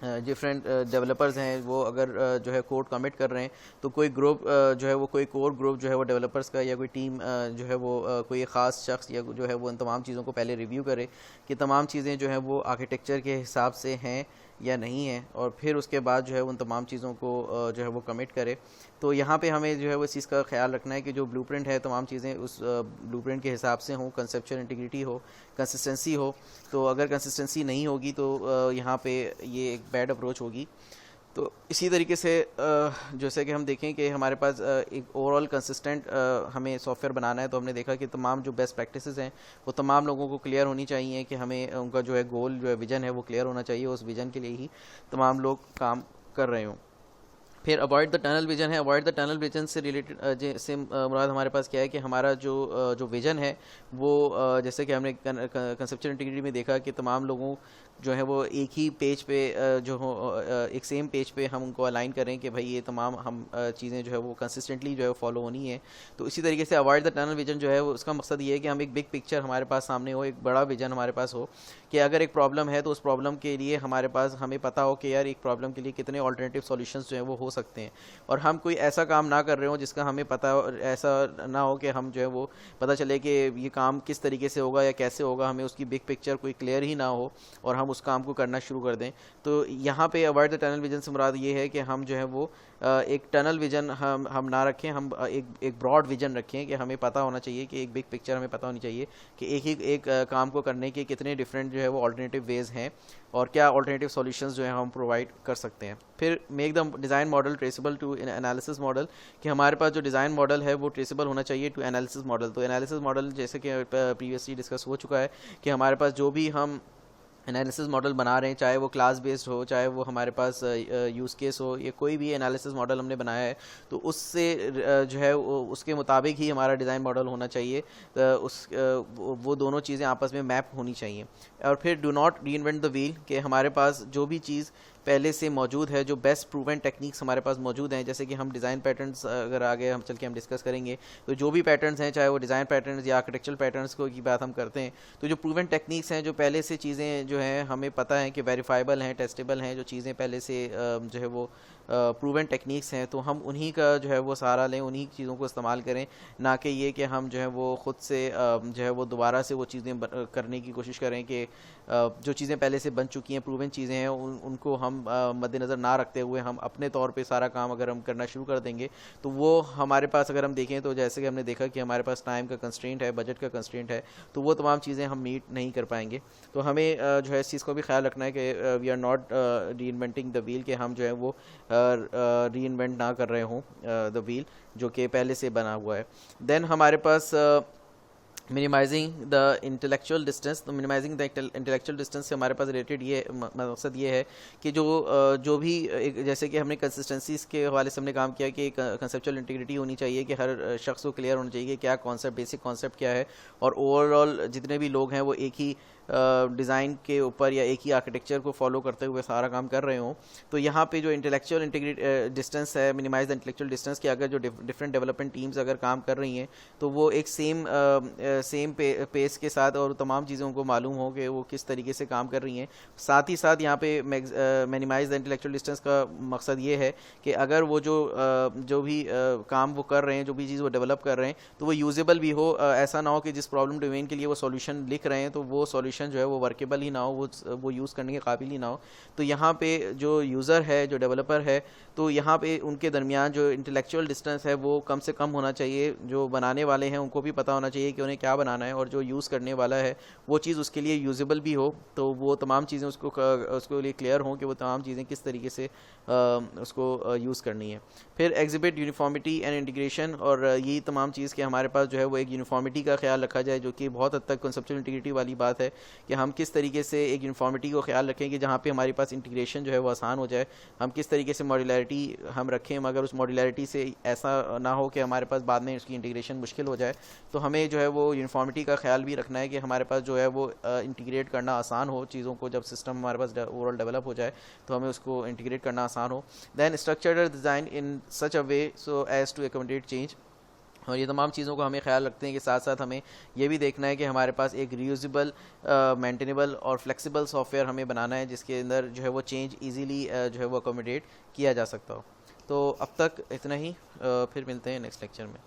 डेवलपर्स हैं वो अगर जो है कोड कमिट कर रहे हैं, तो कोई ग्रुप जो है वो कोई कोर ग्रुप जो है वो डेवलपर्स का या कोई टीम जो है वो कोई ख़ास शख्स या जो है वो उन तमाम चीज़ों को पहले रिव्यू करे कि तमाम चीज़ें जो हैं वो आर्किटेक्चर के हिसाब से हैं या नहीं है, और फिर उसके बाद जो है उन तमाम चीज़ों को जो है वो कमिट करे। तो यहाँ पे हमें जो है वो इस चीज़ का ख्याल रखना है कि जो ब्लूप्रिंट है तमाम चीज़ें उस ब्लूप्रिंट के हिसाब से हों, कंसेप्चुअल इंटीग्रिटी हो, कंसिस्टेंसी हो। तो अगर कंसिस्टेंसी नहीं होगी तो यहाँ पे ये एक बैड अप्रोच होगी। तो इसी तरीके से जैसे कि हम देखें कि हमारे पास एक ओवरऑल कंसिस्टेंट हमें सॉफ्टवेयर बनाना है, तो हमने देखा कि तमाम जो बेस्ट प्रैक्टिसेस हैं वो तमाम लोगों को क्लियर होनी चाहिए कि हमें उनका जो है गोल, जो है विज़न है वो क्लियर होना चाहिए, उस विज़न के लिए ही तमाम लोग काम कर रहे हों। फिर अवॉइड द टनल विजन है। अवॉइड द टनल विजन से रिलेटेड से मुराद हमारे पास क्या है कि हमारा जो विज़न है वो जैसे कि हमने कंसेप्चुअल इंटीग्रिटी में देखा कि तमाम लोगों जो है वो एक ही पेज पे जो हो एक सेम पेज पे हम उनको अलाइन करें कि भाई ये तमाम हम चीज़ें जो है वो कंसिस्टेंटली जो है फॉलो होनी है। तो इसी तरीके से अवॉइड द टनल विजन जो है वो उसका मकसद ये है कि हम एक बिग पिक्चर हमारे पास सामने हो, एक बड़ा विजन हमारे पास हो कि अगर एक प्रॉब्लम है तो उस प्रॉब्लम के लिए हमें पता हो कि यार एक प्रॉब्लम के लिए कितने ऑल्टरनेटिव सॉल्यूशंस जो है वो हो हो सकते हैं, और हम कोई ऐसा काम ना कर रहे हो जिसका हमें पता ऐसा ना हो कि हम जो है वो पता चले कि ये काम किस तरीके से होगा या कैसे होगा, हमें उसकी बिग पिक्चर कोई क्लियर ही ना हो और हम उस काम को करना शुरू कर दें। तो यहाँ पे अवॉइड द टनल विजन से मुराद ये है कि हम जो है वो एक टनल विजन हम ना रखें, हम एक ब्रॉड विजन रखें कि हमें पता होना चाहिए कि एक बिग पिक्चर हमें पता होनी चाहिए कि एक काम को करने के कितने डिफरेंट जो है वो ऑल्टरनेटिव वेज हैं और क्या ऑल्टरनेटिव सॉल्यूशंस जो है हम प्रोवाइड कर सकते हैं। फिर make the design model traceable to analysis model, कि हमारे पास जो डिज़ाइन मॉडल है वो ट्रेसेबल होना चाहिए टू एनालिसिस मॉडल। तो एनालिसिस मॉडल जैसे कि प्रीवियसली डिस्कस हो चुका है कि हमारे पास जो भी हम एनालिसिस मॉडल बना रहे हैं, चाहे वो क्लास बेस्ड हो, चाहे वो हमारे पास यूज़ केस हो, या कोई भी एनालिसिस मॉडल हमने बनाया है तो उससे जो है उसके मुताबिक ही हमारा डिज़ाइन मॉडल होना चाहिए। वो दोनों चीज़ें आपस में मैप होनी चाहिए। और फिर डू नॉट री इन्वेंट द व्हील, कि हमारे पास जो भी चीज़ पहले से मौजूद है, जो बेस्ट प्रूवन टेक्निक्स हमारे पास मौजूद हैं, जैसे कि हम डिज़ाइन पैटर्न्स अगर आगे हम चल के हम डिस्कस करेंगे तो जो भी पैटर्न्स हैं, चाहे वो डिज़ाइन पैटर्न्स या आर्किटेक्चरल पैटर्न्स की बात हम करते हैं, तो जो प्रूवन टेक्निक्स हैं, जो पहले से चीज़ें जो हैं हमें पता है कि वेरीफाइबल हैं, टेस्टेबल हैं, जो चीज़ें पहले से जो है वो प्रूवन टेक्निक्स हैं, तो हम उन्हीं का जो है वो सहारा लें, उन्हीं चीज़ों को इस्तेमाल करें, ना कि ये कि हम जो है वो ख़ुद से जो है वो दोबारा से वो चीज़ें करने की कोशिश करें कि जो चीज़ें पहले से बन चुकी हैं, प्रूवन चीज़ें हैं, उनको हम मद्देनज़र ना रखते हुए हम अपने तौर पे सारा काम अगर हम करना शुरू कर देंगे तो वो हमारे पास, अगर हम देखें तो जैसे कि हमने देखा कि हमारे पास टाइम का कंस्ट्रेंट है, बजट का कंस्ट्रेंट है, तो वो तमाम चीज़ें हम मीट नहीं कर पाएंगे। तो हमें जो है इस चीज़ को भी ख्याल रखना है कि वी आर नॉट री इन्वेंटिंग द व्हील, कि हम जो है वो री इन्वेंट ना कर रहे हों द व्हील जो कि पहले से बना हुआ है। देन हमारे पास मिनिमाइजिंग द इंटेलेक्चुअल डिस्टेंस, तो मिनिमाइजिंग द इंटेलेक्चुअल डिस्टेंस से हमारे पास रिलेटेड ये मकसद ये है कि जो भी जैसे कि हमने कंसिस्टेंसीज के हवाले से हमने काम किया कि कंसेप्चुअल इंटीग्रिटी होनी चाहिए, कि हर शख्स को क्लियर होना चाहिए कि क्या कॉन्सेप्ट, बेसिक कॉन्सेप्ट क्या है, और ओवरऑल जितने भी लोग हैं वो एक ही डिज़ाइन के ऊपर या एक ही आर्किटेक्चर को फॉलो करते हुए सारा काम कर रहे हों। तो यहाँ पे जो इंटेलेक्चुअल इंटीग्रिटी डिस्टेंस है, मिनिमाइज द इंटेलेक्चुअल डिस्टेंस, कि अगर जो डिफरेंट डेवलपमेंट टीम्स अगर काम कर रही हैं तो वो एक सेम पेस के साथ और तमाम चीज़ों को मालूम हो कि वो किस तरीके से काम कर रही हैं। साथ ही साथ यहाँ पे मिनिमाइज द इंटेलेक्चुअल डिस्टेंस का मकसद ये है कि अगर वो जो भी काम वो कर रहे हैं, जो भी चीज़ वो डेवलप कर रहे हैं, तो वो यूजेबल भी हो, ऐसा ना हो कि जिस प्रॉब्लम डोमेन के लिए वो सॉल्यूशन लिख रहे हैं तो वो सॉल्यूशन जो है वो वर्केबल ही ना हो, वो यूज़ करने के काबिल ही ना हो। तो यहाँ पे जो यूज़र है, जो डेवलपर है, तो यहाँ पे उनके दरमियान जो इंटेलेक्चुअल डिस्टेंस है वो कम से कम होना चाहिए। जो बनाने वाले हैं उनको भी पता होना चाहिए कि उन्हें क्या बनाना है, और जो यूज़ करने वाला है वो चीज़ उसके लिए यूजेबल भी हो, तो वो तमाम चीज़ें उसको लिए क्लियर हों कि वो तमाम चीज़ें किस तरीके से उसको यूज़ करनी है। फिर एग्जिबिट यूनिफॉर्मिटी एंड इंटीग्रेशन, और यही तमाम चीज़ के हमारे पास जो है वो एक यूनिफॉर्मिटी का ख्याल रखा जाए, जो कि बहुत हद तक कंसेप्चुअल इंटीग्रिटी वाली बात है कि हम किस तरीके से एक यूनिफॉर्मिटी को ख्याल रखें कि जहाँ पे हमारे पास इंटीग्रेशन जो है वो आसान हो जाए। हम किस तरीके से मॉड्यूलैरिटी हम रखें, मगर उस मॉड्यूलैरिटी से ऐसा ना हो कि हमारे पास बाद में उसकी इंटीग्रेशन मुश्किल हो जाए। तो हमें जो है वो यूनिफॉर्मिटी का ख्याल भी रखना है कि हमारे पास जो है वो इंटीग्रेट करना आसान हो चीज़ों को, जब सिस्टम हमारे पास ओवरऑल डेवलप हो जाए तो हमें उसको इंटीग्रेट करना आसान हो। Then structured design in such a way so as to accommodate change, और ये तमाम चीज़ों को हमें ख्याल रखते हैं कि साथ साथ हमें ये भी देखना है कि हमारे पास एक रीयूजेबल, मेंटेनेबल और फ्लेक्सिबल सॉफ्टवेयर हमें बनाना है जिसके अंदर जो है वो चेंज इजीली जो है वो अकोमोडेट किया जा सकता हो। तो अब तक इतना ही, फिर मिलते हैं नेक्स्ट लेक्चर में।